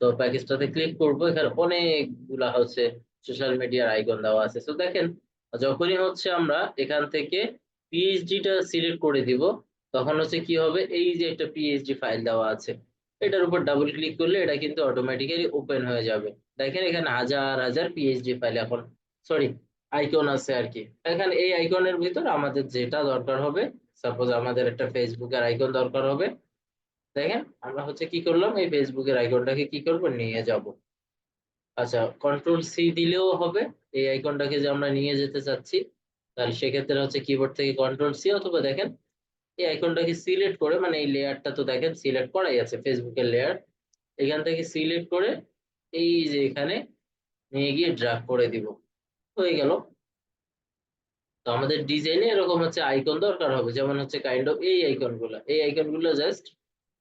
তো প্যাকেজটাতে ক্লিক করব, এখানে অনেকগুলা হচ্ছে সোশ্যাল মিডিয়ার আইকন দেওয়া আছে। তো দেখেন, যখনই হচ্ছে আমরা এখান থেকে পিএইচডিটা সিলেক্ট করে দিব, তখন হচ্ছে কি হবে, এই যে একটা পিএইচডি ফাইল দেওয়া আছে, এটার উপর ডাবল ক্লিক করলে এটা কিন্তু অটোমেটিক্যালি ওপেন হয়ে যাবে। দেখেন এখানে হাজার হাজার পিএইচডি ফাইল এখন, সরি, আইকন আছে আর কি। এখানে এই আইকনের ভিতর আমাদের যেটা দরকার হবে, সাপোজ আমাদের একটা ফেসবুকের আইকন দরকার হবে, দেখেন আমরা হচ্ছে কি করলাম, এই ফেসবুকের আইকনটাকে কি করব, নিয়ে যাব। আচ্ছা, কন্ট্রোল সি দিলেও হবে। এই আইকনটাকে যে আমরা নিয়ে যেতে চাচ্ছি, তাহলে সেক্ষেত্রে হচ্ছে কিবোর্ড থেকে কন্ট্রোল সি, অথবা দেখেন এই আইকনটাকে সিলেক্ট করে, মানে এই লেয়ারটা তো দেখেন সিলেক্ট করাই আছে, ফেসবুকের লেয়ার, এখান থেকে সিলেক্ট করে এই যে এখানে নিয়ে গিয়ে ড্র্যাগ করে দিব, হয়ে গেল। তো আমাদের ডিজাইনে এরকম হচ্ছে আইকন দরকার হবে, যেমন হচ্ছে কাইন্ড অফ এই আইকনগুলো জাস্ট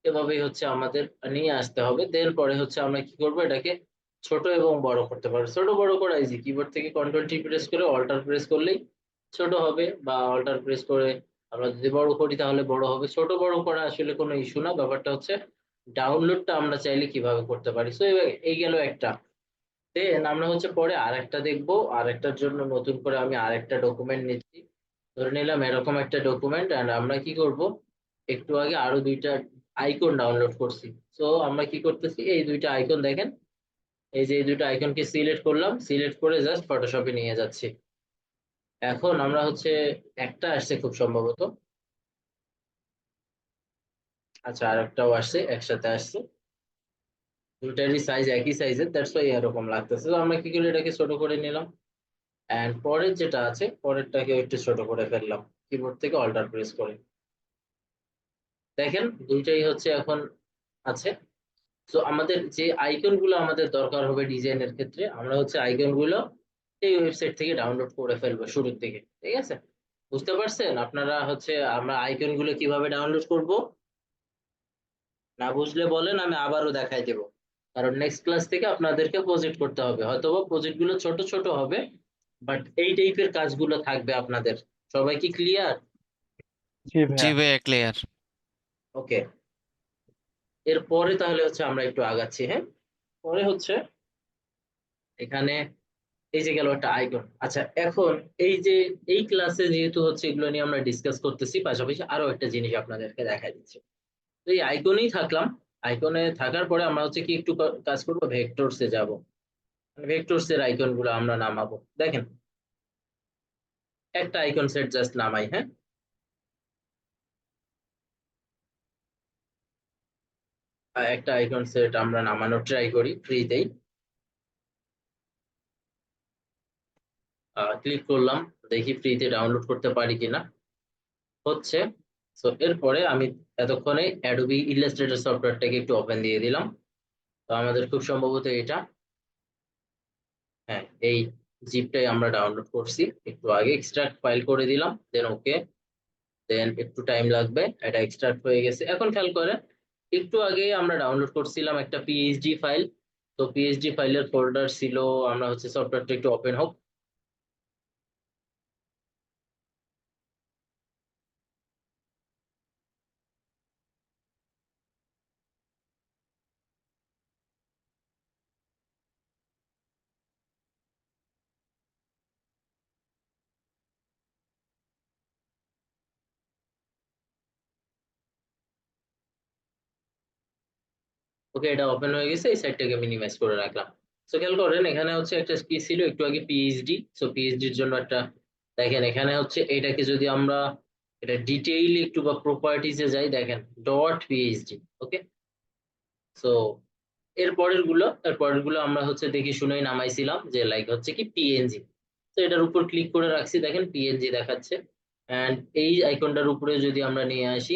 এভাবেই হচ্ছে আমাদের নিয়ে আসতে হবে। দেন পরে হচ্ছে আমরা কি করব, এটাকে ছোট এবং বড় করতে পারবো। ছোট বড় করা ইজি, কিবোর্ড থেকে কন্ট্রোল টি প্রেস করে অল্টার প্রেস করলেই ছোট হবে, বা অল্টার প্রেস করে আমরা যদি বড় করি তাহলে বড় হবে। ছোট বড় করা আসলে কোনো ইস্যু না, ব্যাপারটা হচ্ছে ডাউনলোডটা আমরা চাইলে কিভাবে করতে পারি। সো এই গেল একটা। দেন আমরা হচ্ছে পরে আরেকটা দেখবো, আরেকটার জন্য নতুন করে আমি আরেকটা ডকুমেন্ট নিচ্ছি। ধরে নিলাম এরকম একটা ডকুমেন্ট, এন্ড আমরা কি করব, একটু আগে আরো দুইটা আইকন ডাউনলোড করছি। সো আমরা কি করতেছি, এই দুইটা আইকন দেখেন, এই যে এই দুইটা আইকনকে সিলেক্ট করলাম, সিলেক্ট করে জাস্ট ফটোশপে নিয়ে যাচ্ছি। এখন আমরা হচ্ছে একটা আসছে খুব সম্ভবত, আচ্ছা আরেকটাও আসছে, একসাথে আসছে, দুইটারই সাইজ একই সাইজের, দ্যাটস ওয়াই এরকম লাগতেছে। তো আমরা কি করি, এটাকে ছোট করে নিলাম, এন্ড পরের যেটা আছে পরেরটাকে একটু ছোট করে ফেললাম, কিবোর্ড থেকে অল্টার প্রেস করে। দেখেন দুইটাই হচ্ছে এখন আছে। তো আমাদের যে আইকন গুলো আমাদের দরকার হবে ডিজাইনের ক্ষেত্রে, আমরা হচ্ছে আইকন গুলো এই ওয়েবসাইট থেকে ডাউনলোড করে ফেলবো শুরুর দিকে, ঠিক আছে। বুঝতে পারছেন আপনারা হচ্ছে আমরা আইকন গুলো কিভাবে ডাউনলোড করব? না বুঝলে বলেন, আমি আবারও দেখাই দেবো। কারণ নেক্সট ক্লাস থেকে আপনাদেরকে প্রজেক্ট করতে হবে, হয়তোবা প্রজেক্ট গুলো ছোট ছোট হবে, বাট এই টাইপের কাজগুলো থাকবে আপনাদের। সবাই কি ক্লিয়ার? जी জি भैया। ভাইয়া, ক্লিয়ার। ওকে, এরপরে তাহলে হচ্ছে আমরা একটু আগাচ্ছি। হ্যাঁ, পরে হচ্ছে এখানে এই যে গেল একটা আইকন। আচ্ছা, এখন এই যে এই ক্লাসে যেহেতু হচ্ছে এগুলো নিয়ে আমরা ডিসকাস করতেছি, পাশাপাশি আরো একটা জিনিস আপনাদেরকে দেখা দিচ্ছি। তো এই আইকনেই থাকলাম, আইকনে থাকার পরে আমরা হচ্ছে কি একটু কাজ করবো, ভেক্টরসে যাব। ভেক্টরস এর আইকন গুলো আমরা নামাবো। দেখেন একটা আইকন সেট জাস্ট নামাই। হ্যাঁ, একটা আইকন সেট আমরা নামানোর ট্রাই করি ফ্রিতেই। ক্লিক করলাম, দেখি ফ্রিতে ডাউনলোড করতে পারি কিনা, হচ্ছে। সো এরপরে আমি এতক্ষণে অ্যাডোবি ইলাস্ট্রেটর সফটওয়্যারটাকে একটু ওপেন দিয়ে দিলাম। তো আমাদের খুব সম্ভবত এটা, হ্যাঁ, এই জিপটাই আমরা ডাউনলোড করছি একটু আগে, এক্সট্রাক্ট ফাইল করে দিলাম, দেন ওকে। দেন একটু টাইম লাগবে, এটা এক্সট্রাক্ট হয়ে গেছে। এখন খেয়াল করে একটু আগে আমরা ডাউনলোড করছিলাম একটা পিএইচডি ফাইল, তো পিএইচডি ফাইলের ফোল্ডার ছিল, আমরা হচ্ছে সফটওয়্যারটা একটু ওপেন হোক। ওকে, এটা ওপেন হয়ে গেছে, এই সাইটটাকে মিনিমাইজ করে রাখলাম। সো খেয়াল করেন এখানে হচ্ছে একটা কি ছিল একটু আগে পিএইচডি, সো পিএইচডির জন্য একটা দেখেন এখানে হচ্ছে এটাকে যদি আমরা এটা ডিটেইল একটু বা প্রপার্টিজে যাই, দেখেন ডট পিএইচডি। ওকে, সো এর পরের গুলো আমরা হচ্ছে দেখে শুনেই নামাইছিলাম, যে লাইক হচ্ছে কি পিএনজি। তো এটার উপর ক্লিক করে রাখছি, দেখেন পিএনজি দেখাচ্ছে। এন্ড এই আইকনটার উপরে যদি আমরা নিয়ে আসি,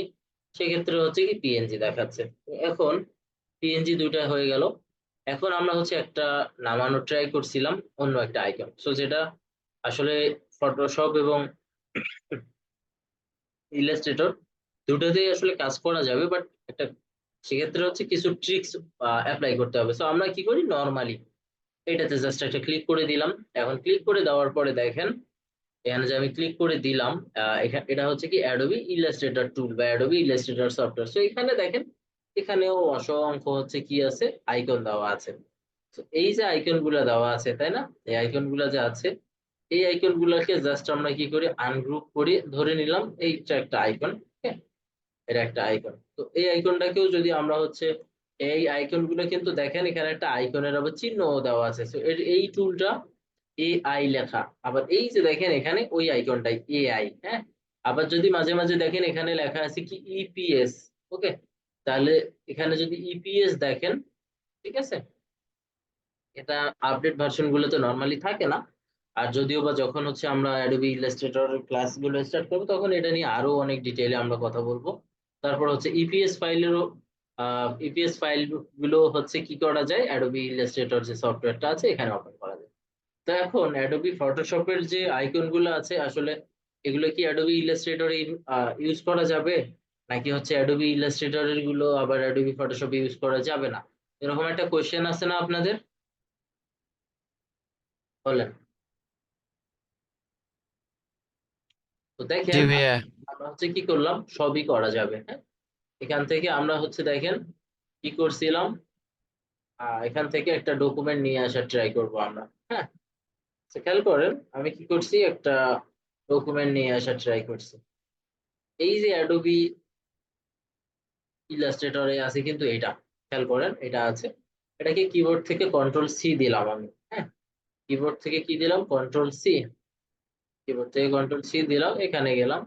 সেক্ষেত্রে হচ্ছে কি পিএনজি দেখাচ্ছে। তো এখন পিএনজি দুইটা হয়ে গেল। এখন আমরা হচ্ছে একটা নামানো ট্রাই করছিলাম অন্য একটা আইকন, সো যেটা আসলে ফটোশপ এবং ইলাস্ট্রেটর দুটোতেই আসলে কাজ করা যাবে, বাট একটা সেক্ষেত্রে হচ্ছে কিছু ট্রিক্স অ্যাপ্লাই করতে হবে। সো আমরা কি করি, নর্মালি এটাতে জাস্ট একটা ক্লিক করে দিলাম। এখন ক্লিক করে দেওয়ার পরে দেখেন এখানে যে আমি ক্লিক করে দিলাম, এটা হচ্ছে কি অ্যাডোবি ইলাস্ট্রেটর টুল বা অ্যাডোবি ইলাস্ট্রেটর সফটওয়্যার। সো এখানে দেখেন এখানেও অসংখ্য হচ্ছে কি আছে, আইকন দেওয়া আছে। তো এই যে আইকন গুলা দেওয়া আছে, তাই না, এই আইকন গুলা যে আছে, এই আইকন গুলাকে জাস্ট আমরা কি করি, আনগ্রুপ করে ধরে নিলাম, এইটা একটা আইকন। এটা একটা আইকন। তো এই আইকনটাকেও যদি আমরা হচ্ছে এই আইকন গুলো কিন্তু দেখেন এখানে একটা আইকনের আবার চিহ্ন দেওয়া আছে। তো এই টুলটা এআই লেখা, আবার এই যে দেখেন এখানে ওই আইকনটাই এআই। হ্যাঁ, আবার যদি মাঝে মাঝে দেখেন এখানে লেখা আছে কি ইপিএস। ওকে, তাহলে এখানে যদি ইপিএস দেখেন, ঠিক আছে, এটা আপডেট ভার্সন গুলোতে নরমালি থাকে না। আর যদিও বা যখন হচ্ছে আমরা অ্যাডোবি ইলাস্ট্রেটর ক্লাস গুলো স্টার্ট করবো, তখন এটা নিয়ে আরো অনেক ডিটেইলে আমরা কথা বলবো। তারপর হচ্ছে ইপিএস ফাইলেরও ইপিএস ফাইল গুলো হচ্ছে কি করা যায়, অ্যাডোবি ইলাস্ট্রেটর যে সফটওয়্যারটা আছে এখানে ওপেন করা যায়। তো এখন অ্যাডোবি ফটোশপের যে আইকন গুলো আছে, আসলে এগুলো কি অ্যাডোবি ইলাস্ট্রেটরে ইউজ করা যাবে, নাকি হচ্ছে অ্যাডোবি ইলাস্ট্রেটরের গুলো আবার অ্যাডোবি ফটোশপে ইউজ করা যাবে না, এরকম একটা কোয়েশ্চেন আছে না আপনাদের, বলেন। তো জি দেখেন ভাইয়া। আমরা হচ্ছে কি করলাম, সবই করা যাবে। হ্যাঁ, এখান থেকে আমরা হচ্ছে দেখেন কি করছিলাম, এখান থেকে একটা ডকুমেন্ট নিয়ে আসার ট্রাই করব আমরা। হ্যাঁ, তো খেয়াল করেন আমি কি করছি, একটা ডকুমেন্ট নিয়ে আসার ট্রাই করছি। এই যে অ্যাডোবি ইলাস্ট্রেটরে আছে কিন্তু এটা, খেয়াল করেন এটা আছে, এটাকে কিবোর্ড থেকে কন্ট্রোল সি দিলাম আমি। হ্যাঁ, কিবোর্ড থেকে কি দিলাম, কন্ট্রোল সি, কিবোর্ড থেকে কন্ট্রোল সি দিলাম, এখানে গেলাম।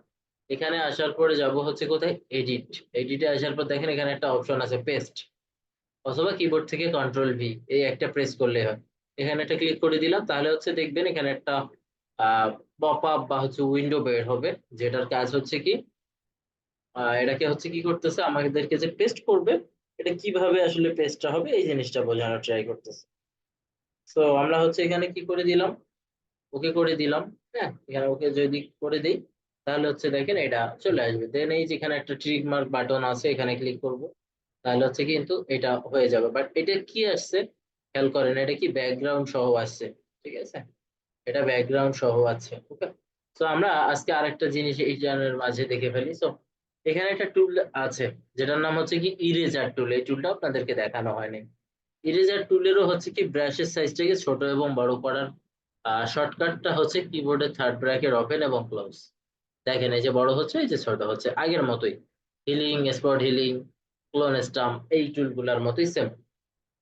এখানে আসার পরে যাব হচ্ছে কোথায়, এডিট। এডিটে আসার পর দেখেন এখানে একটা অপশন আছে পেস্ট, অথবা কিবোর্ড থেকে কন্ট্রোল ভি, এই একটা প্রেস করলে হয়। এখানে একটা ক্লিক করে দিলাম, তাহলে হচ্ছে দেখবেন এখানে একটা পপ আপ বা হচ্ছে উইন্ডো বের হবে, যেটার কাজ হচ্ছে কি, এটাকে হচ্ছে কি করতেছে, আমাদেরকে যে পেস্ট করবে, এটা কিভাবে আসলে পেস্টটা হবে এই জিনিসটা বোঝানোর ট্রাই করতেছে। তো আমরা হচ্ছে এখানে কি করে দিলাম, ওকে করে দিলাম। হ্যাঁ, এখানে ওকে যদি করে দিই, তাহলে হচ্ছে দেখেন এটা চলে আসবে। দেন এই যেখানে একটা ট্রিক মার্ক বাটন আছে, এখানে ক্লিক করব, তাহলে হচ্ছে কিন্তু এটা হয়ে যাবে। বাট এটা কি আসছে, খেয়াল করেন এটা কি ব্যাকগ্রাউন্ড সহ আসছে, ঠিক আছে, এটা ব্যাকগ্রাউন্ড সহ আছে। ওকে, তো আমরা আজকে আরেকটা জিনিস এই চ্যানেলের মাঝে দেখে ফেলি। তো এখানে একটা টুল আছে যেটার নাম হচ্ছে কি ইরেজার টুল, এই টুলটা আপনাদেরকে দেখানো হয়নি। ইরেজার টুলেরও হচ্ছে কি ব্রাশের সাইজটাকে ছোট এবং বড় করার শর্টকাটটা হচ্ছে কিবোর্ডের থার্ড ব্র্যাকেট ওপেন এবং ক্লোজ। দেখেন এই যে বড় হচ্ছে, এই যে ছোট হচ্ছে, আগের মতোই। Healing, spot healing, clone stamp, এই টুলগুলোর মতোই সেম।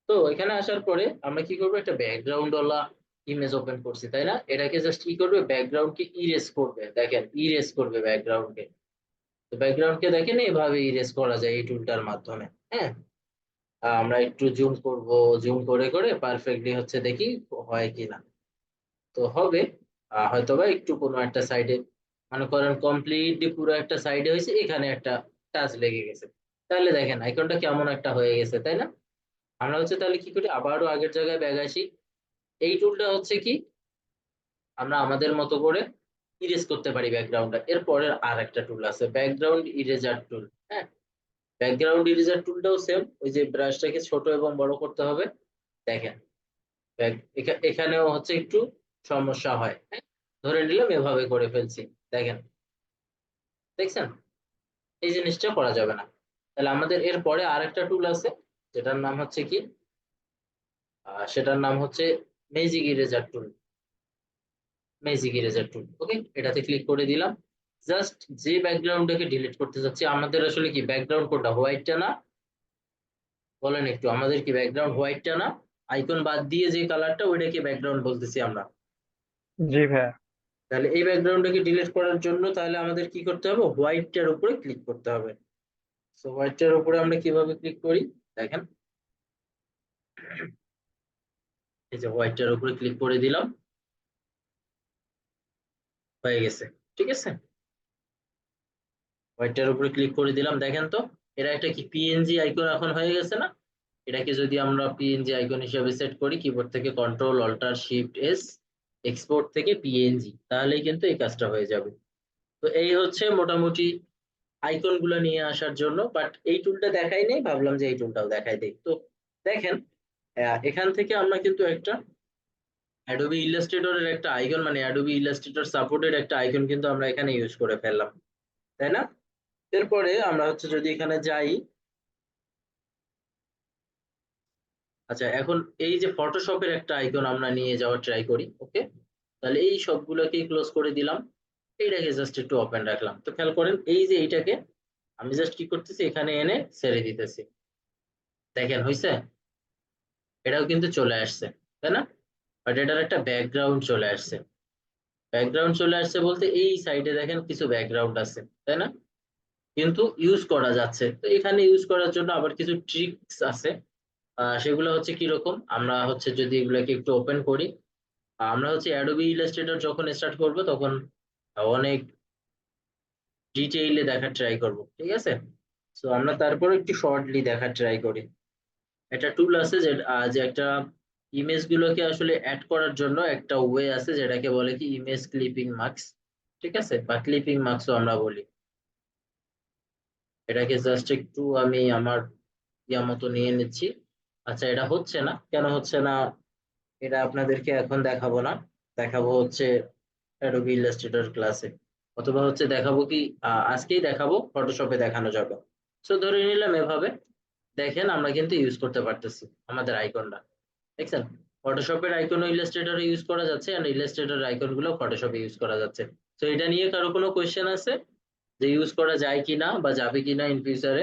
তো এখানে আসার পরে আমরা কি করবো, একটা ব্যাকগ্রাউন্ড ওয়ালা ইমেজ ওপেন করছি, তাই না, এটাকে জাস্ট কি করবে, ব্যাকগ্রাউন্ডকে ইরেজ করবে। দেখেন ইরেজ করবে ব্যাকগ্রাউন্ডকে। তো ব্যাকগ্রাউন্ডকে দেখেন এভাবে ইরেজ করা যায় এই টুলটার মাধ্যমে। হ্যাঁ, আমরা একটু জুম করব, জুম করে করে পারফেক্টলি হচ্ছে দেখি হয় কিনা। তো হবে, হয়তোবা একটু কোনো একটা সাইডে, মনে করেন কমপ্লিটলি পুরো একটা সাইডে হয়েছে, এখানে একটা টাচ লেগে গেছে। তাহলে দেখেন আইকনটা কেমন একটা হয়ে গেছে, তাই না। আমরা হচ্ছে তাহলে কি করি, আবারও আগের জায়গায় ব্যাগ আসি। এই টুলটা হচ্ছে কি, আমরা আমাদের মতো করে ইরেজ করতে পারি ব্যাকগ্রাউন্ডটা। এরপরে আর একটা টুল আছে ব্যাকগ্রাউন্ড ইরেজার টুল। হ্যাঁ, ব্যাকগ্রাউন্ড ইরেজার টুলটাও সেম, ওই যে ব্রাশটাকে ছোট এবং বড় করতে হবে। দেখেন এখানেও হচ্ছে একটু সমস্যা হয়। হ্যাঁ, ধরে নিলাম এভাবে করে ফেলছি। দেখেন, দেখছেন এই জিনিসটা করা যাবে না। তাহলে আমাদের এরপরে আরেকটা টুল আছে, যেটার নাম হচ্ছে কি, সেটার নাম হচ্ছে magic eraser tool. Magic eraser tool, okay, এটাতে ক্লিক করে দিলাম। জাস্ট যে ব্যাকগ্রাউন্ডটাকে ডিলিট করতে চাচ্ছি, আমাদের আসলে কি ব্যাকগ্রাউন্ড কোনটা, হোয়াইটটা না? বলেন একটু, আমাদের কি ব্যাকগ্রাউন্ড হোয়াইটটা না? আইকন বাদ দিয়ে যে কালারটা, ওইটাকে ব্যাকগ্রাউন্ড বলতেছি আমরা। जी भैया। তাহলে এই ব্যাকগ্রাউন্ডটাকে ডিলিট করার জন্য তাহলে আমাদের কি করতে হবে, হোয়াইটটার উপরে ক্লিক করতে হবে। সো হোয়াইটটার উপরে আমরা কিভাবে ক্লিক করি, দেখেন, এই যে হোয়াইটটার উপরে ক্লিক করে দিলাম, হয়ে গেছে। ঠিক আছে, হোয়াইটটার উপরে ক্লিক করে দিলাম। দেখেন তো, এটা একটা কি পিএনজি আইকন এখন হয়ে গেছে না? এটাকে যদি আমরা পিএনজি আইকন হিসেবে সেট করি, কিবোর্ড থেকে control alter shift S, export থেকে পিএনজি, তাহলেই কিন্তু এই কাজটা হয়ে যাবে। তো এই হচ্ছে মোটামুটি আইকন গুলো নিয়ে আসার জন্য। বাট এই টুলটা দেখাই নেই, ভাবলাম যে এই টুলটাও দেখাই দেই। তো দেখেন, এখান থেকে আমরা কিন্তু একটা অ্যাডোবি ইলাস্ট্রেটরের একটা আইকন, মানে অ্যাডোবি ইলাস্ট্রেটর সাপোর্টেড একটা আইকন কিন্তু আমরা এখানে ইউজ করে ফেললাম, তাই না? এরপরে আমরা হচ্ছে যদি এখানে যাই, আচ্ছা এখন এই যে ফটোশপের একটা আইকন আমরা নিয়ে যাওয়ার ট্রাই করি। ওকে, তাহলে এই সবগুলোকেই ক্লোজ করে দিলাম, এইটাকে জাস্ট একটু ওপেন রাখলাম। তো খেয়াল করেন, এই যে এইটাকে আমি জাস্ট কি করতেছি, এখানে এনে ছেড়ে দিতেছি। দেখেন হইছে, এটাও কিন্তু চলে আসছে, তাই না? বাট এটার একটা ব্যাকগ্রাউন্ড চলে আসছে। ব্যাকগ্রাউন্ড চলে আসছে বলতে এই সাইডে দেখেন কিছু ব্যাকগ্রাউন্ড আছে, তাই না? কিন্তু ইউজ করা যাচ্ছে। তো এখানে ইউজ করার জন্য আবার কিছু ট্রিক্স আছে। সেগুলো হচ্ছে কিরকম, আমরা হচ্ছে যদি এগুলোকে একটু ওপেন করি, আমরা হচ্ছে অ্যাডোবি ইলাস্ট্রেটর যখন স্টার্ট করব তখন অনেক ডিটেইলে দেখার ট্রাই করব, ঠিক আছে? সো আমরা তারপর একটু শর্টলি দেখার ট্রাই করি। একটা টুল আছে যে যে একটা ইমেজ গুলোকে আসলে অ্যাড করার জন্য একটা ওয়ে আছে, যেটাকে বলে কি ইমেজ ক্লিপিং মার্কস, ঠিক আছে, বা ক্লিপিং মার্কসও আমরা বলি। এটাকে জাস্ট একটু আমি আমার ইয়া মতো নিয়ে নিচ্ছি। আচ্ছা, এটা হচ্ছে না, কেন হচ্ছে না এটা আপনাদেরকে এখন দেখাবো না, দেখাবো হচ্ছে অ্যাডোবি ইলাস্ট্রেটর ক্লাসে, অথবা হচ্ছে দেখাবো কি আজকেই দেখাবো, ফটোশপে দেখানো যাবে। সো ধরে নিলাম এভাবে, দেখেন আমরা কিন্তু ইউজ করতে পারতেছি আমাদের আইকনটা, দেখছেন? ফটোশপের আইকনও ইলাস্ট্রেটরে ইউজ করা যাচ্ছে, আর ইলাস্ট্রেটরের আইকন গুলো ফটোশপে ইউজ করা যাচ্ছে। তো এটা নিয়ে কারো কোনো কোয়েশ্চেন আছে যে ইউজ করা যায় কিনা বা যাবে কিনা ইন ফিউচারে?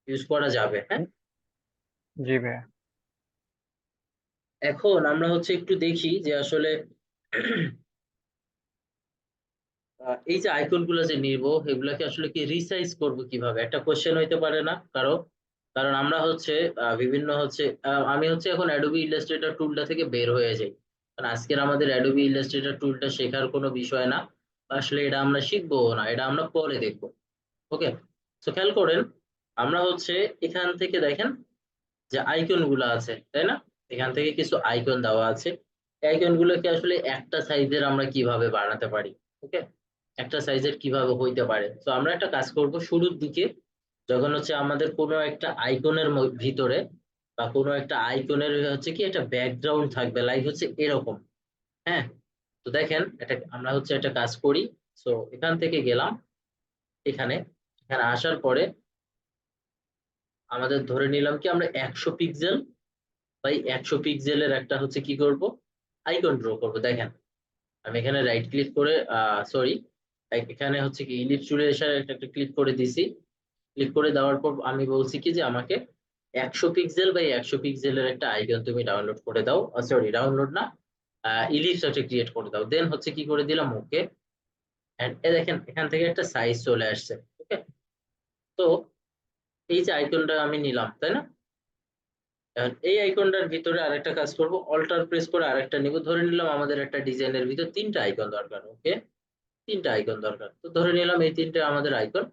ইউজ করা যাবে, হ্যাঁ। जी भैया। এখন আমরা হচ্ছে একটু দেখি যে আসলে এই যে আইকন গুলো যে নিব, এগুলাকে আসলে কি রিসাইজ করব কিভাবে, একটা কোশ্চেন হইতে পারে না কারো? কারণ আমরা হচ্ছে বিভিন্ন হচ্ছে আমি হচ্ছে এখন অ্যাডোবি ইলাস্ট্রেটর টুলটা থেকে বের হয়ে যাই, কারণ আজকের আমাদের অ্যাডোবি ইলাস্ট্রেটর টুলটা শেখার কোনো বিষয় না, আসলে এটা আমরা শিখবো না, এটা আমরা পরে দেখবো। ওকে, তো খেয়াল করেন, আমরা হচ্ছে এখান থেকে দেখেন যে আইকন গুলো আছে, তাই না? এখান থেকে কিছু আইকন দেওয়া আছে। আইকন গুলোকে আসলে একটা সাইজের আমরা কিভাবে বানাতে পারি, ওকে, একটা সাইজের কিভাবে হইতে পারে। তো আমরা একটা কাজ করব, শুরুর দিকে যখন হচ্ছে আমাদের কোনো একটা আইকনের ভিতরে বা কোনো একটা আইকনের হচ্ছে কি একটা ব্যাকগ্রাউন্ড থাকবে, লাইক হচ্ছে এরকম। হ্যাঁ, তো দেখেন এটা আমরা হচ্ছে একটা কাজ করি। সো এখান থেকে গেলাম এখানে, এখানে আসার পরে আমাদের ধরে নিলাম কি আমরা 100 পিক্সেল বাই 100 পিক্সেলের একটা হচ্ছে কি করব, আইকন ড্র করব। দেখেন আমি এখানে রাইট ক্লিক করে সরি, এখানে হচ্ছে কি ইলিপস টুলে এসে একটা ক্লিক করে দিছি। ক্লিক করে দেওয়ার পর আমি বলছি কি যে আমাকে 100 পিক্সেল বাই 100 পিক্সেলের একটা আইকন তুমি ডাউনলোড করে দাও, সরি ডাউনলোড না, ইলিপস একটা ক্রিয়েট করে দাও। দেন হচ্ছে কি করে দিলাম ওকে, এন্ড এ দেখেন এখান থেকে একটা সাইজ চলে আসছে। ওকে, তো এই যে আইকনটা আমি নিলাম, তাই না? এখন এই আইকনটার ভিতরে আরেকটা কাজ করব, অল্টার প্রেস করে আরেকটা নিব। ধরে নিলাম আমাদের একটা ডিজাইনের ভিতর তিনটা আইকন দরকার, ওকে, তিনটা আইকন দরকার। তো ধরে নিলাম এই তিনটা আমাদের আইকন।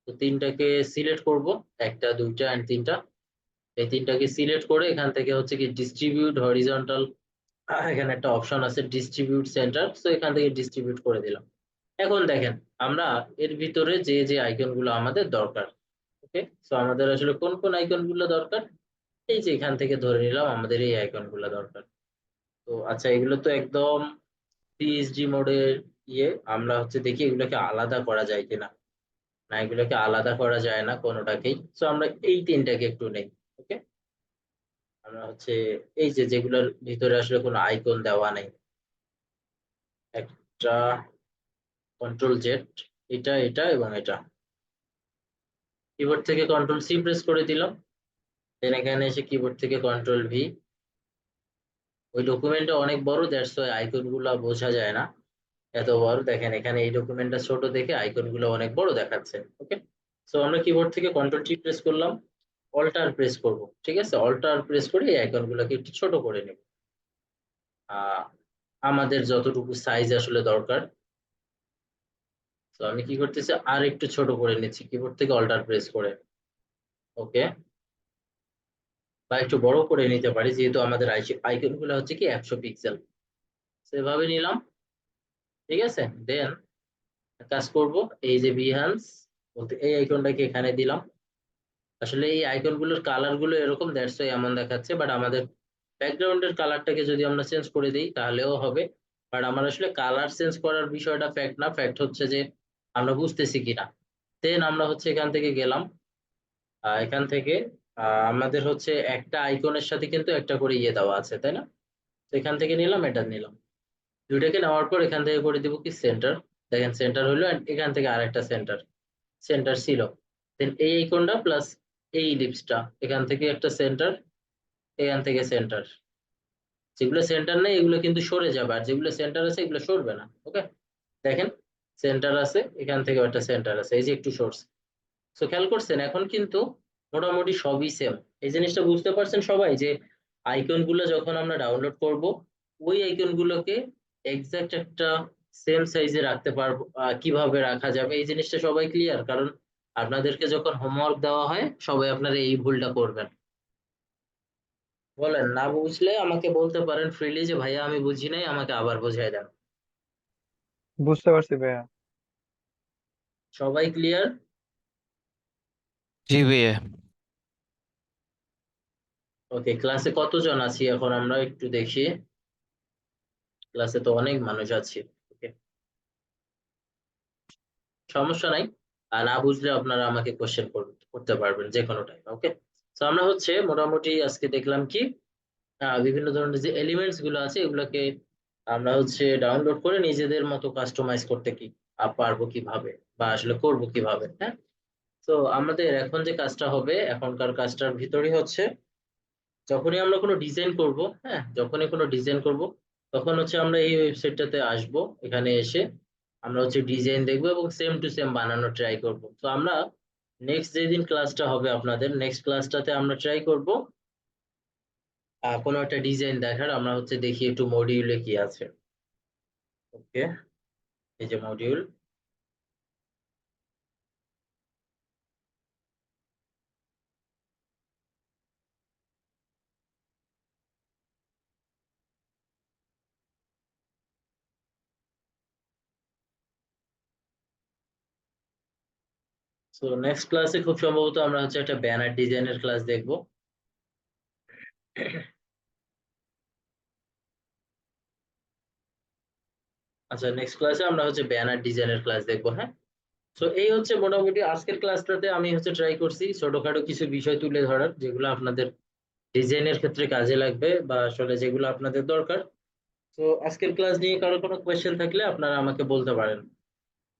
তো তিনটাকে সিলেক্ট করব, একটা দুইটা এন্ড তিনটা। এই তিনটাকে সিলেক্ট করে এখান থেকে হচ্ছে কি ডিস্ট্রিবিউট হরিজন্টাল, এখানে একটা অপশন আছে ডিস্ট্রিবিউট সেন্টার, তো এখান থেকে ডিস্ট্রিবিউট করে দিলাম। এখন দেখেন আমরা এর ভিতরে যে যে আইকন গুলো আমাদের দরকার, ওকে, সো আমাদের আসলে কোন কোন আইকন গুলো দরকার, এই যে এখান থেকে ধরে নিলাম আমাদের এই আইকন গুলো দরকার। তো আচ্ছা, এগুলো তো একদম পিএইচডি মোডের ইয়ে, আমরা হচ্ছে দেখি এগুলোকে আলাদা করা যায় কিনা। না, এগুলোকে আলাদা করা যায় না কোনোটাকেই, তো আমরা এই তিনটাকে একটু নেই। ওকে, আমরা হচ্ছে এই যে যেগুলোর ভিতরে আসলে কোনো আইকন দেওয়া নেই, একটা কন্ট্রোল জেড, এটা এটা এবং এটা, কিবোর্ড থেকে কন্ট্রোল সি প্রেস করে দিলাম, দেন এখানে এসে কিবোর্ড থেকে কন্ট্রোল ভি। ওই ডকুমেন্টটা অনেক বড়, দ্যাটস ওয়াই আইকন গুলা বোঝা যায় না এত বড়। দেখেন এখানে এই ডকুমেন্টটা ছোট দেখে আইকন গুলো অনেক বড় দেখাচ্ছে। ওকে, সো আমরা কিবোর্ড থেকে কন্ট্রোল টি প্রেস করলাম, অল্টার প্রেস করব, ঠিক আছে, অল্টার প্রেস করে এই আইকন গুলোকে একটু ছোট করে নেব, আহ আমাদের যতটুকু সাইজ আসলে দরকার। তো আমি কি করতেছি, আর একটু ছোট করে নিচ্ছি কিবোর্ড থেকে অল্টার প্রেস করে। ওকে, বা একটু বড় করে নিতে পারি, যেহেতু আমাদের আইকন গুলো হচ্ছে কি 100 পিক্সেল, সেভাবে নিলাম। ঠিক আছে, দেন কাজ করব, এই যে বিহান্স বলতে এই আইকনটাকে এখানে দিলাম। আসলে এই আইকন গুলোর কালার গুলো এরকম, দ্যাটস ওয়াই এমন দেখাচ্ছে, বাট আমাদের ব্যাকগ্রাউন্ডের কালারটাকে যদি আমরা চেঞ্জ করে দিই তাহলেও হবে। বাট আমার আসলে কালার চেঞ্জ করার বিষয়টা ফ্যাক্ট না, ফ্যাক্ট হচ্ছে যে আমরা বুঝতেছি কিনা। দেন আমরা হচ্ছে এখান থেকে গেলাম, এখান থেকে আমাদের হচ্ছে একটা আইকনের সাথে কিন্তু একটা করে ইয়ে দেওয়া আছে, তাই না? তো এখান থেকে নিলাম, এটা নিলাম, দুইটাকে নেওয়ার পর এখান থেকে করে দিব কি সেন্টার। দেখেন সেন্টার হলো, and এখান থেকে আরেকটা সেন্টার, সেন্টার ছিল। দেন এই আইকনটা প্লাস এই ইলিপসটা, এখান থেকে একটা সেন্টার, এখান থেকে সেন্টার। যেগুলো সেন্টার নেই এগুলো কিন্তু সরে যাবে, আর যেগুলো সেন্টার আছে এগুলো সরবে না। ওকে, দেখেন সেন্টার আছে, এখান থেকে একটা সেন্টার আছে, এই যে একটু সরছে। তো খেয়াল করছেন এখন কিন্তু মোটামুটি সবই সেম। এই জিনিসটা বুঝতে পারছেন সবাই, যে আইকন গুলো যখন আমরা ডাউনলোড করব, ওই আইকন গুলোকে এক্সাক্ট একটা সেম সাইজে রাখতে পারবো, কিভাবে রাখা যাবে এই জিনিসটা সবাই ক্লিয়ার? কারণ আপনাদেরকে যখন হোমওয়ার্ক দেওয়া হয় সবাই আপনারা এই ভুলটা করবেন। বলেন, না বুঝলে আমাকে বলতে পারেন ফ্রিলি যে ভাইয়া আমি বুঝি নাই, আমাকে আবার বুঝাই দেন। বুঝতে পারছি ভাইয়া। সবাই ক্লিয়ার? জি ভাইয়া। ওকে, ক্লাসে কতজন আছি এখন আমরা একটু দেখি। ক্লাসে তো অনেক মানুষ আছে। ওকে, সমস্যা নাই, আর না বুঝলে আপনারা আমাকে কোশ্চেন করতে পারবেন যে কোনো টাইম। ওকে, তো আমরা হচ্ছে মোটামুটি আজকে দেখলাম কি, বিভিন্ন ধরনের যে এলিমেন্টস গুলো আছে এগুলোকে আমরা হচ্ছে ডাউনলোড করে নিজেদের মতো কাস্টমাইজ করতে কি পারবো কিভাবে, বা আসলে করব কিভাবে। হ্যাঁ, তো আমাদের এখন যে কাজটা হবে, এখনকার কাজটার ভিতরে হচ্ছে যখনই আমরা কোনো ডিজাইন করব, হ্যাঁ, যখনই কোনো ডিজাইন করব তখন হচ্ছে আমরা এই ওয়েবসাইটটাতে আসব, এখানে এসে আমরা হচ্ছে ডিজাইন দেখবো এবং সেম টু সেম বানানোর ট্রাই করব। তো আমরা নেক্সট যেদিন ক্লাসটা হবে আপনাদের, নেক্সট ক্লাসটাতে আমরা ট্রাই করব কোনো একটা ডিজাইন দেখার। আমরা হচ্ছে দেখি একটু মডিউলে কি আছে। ওকে, এই যে মডিউল। তো নেক্সট ক্লাসে খুব সম্ভবত আমরা হচ্ছে একটা ব্যানার ডিজাইনের ক্লাস দেখব। আচ্ছা, নেক্সট ক্লাসে আমরা হচ্ছে ব্যানার ডিজাইনের ক্লাস দেখবো। হ্যাঁ, তো এই হচ্ছে মোটামুটি আজকের ক্লাসটাতে আমি হচ্ছে ট্রাই করছি ছোটখাটো কিছু বিষয় তুলে ধরার, যেগুলো আপনাদের ডিজাইনের ক্ষেত্রে কাজে লাগবে বা আসলে যেগুলো আপনাদের দরকার। তো আজকের ক্লাস নিয়ে কারো কোনো কোয়েশ্চেন থাকলে আপনারা আমাকে বলতে পারেন।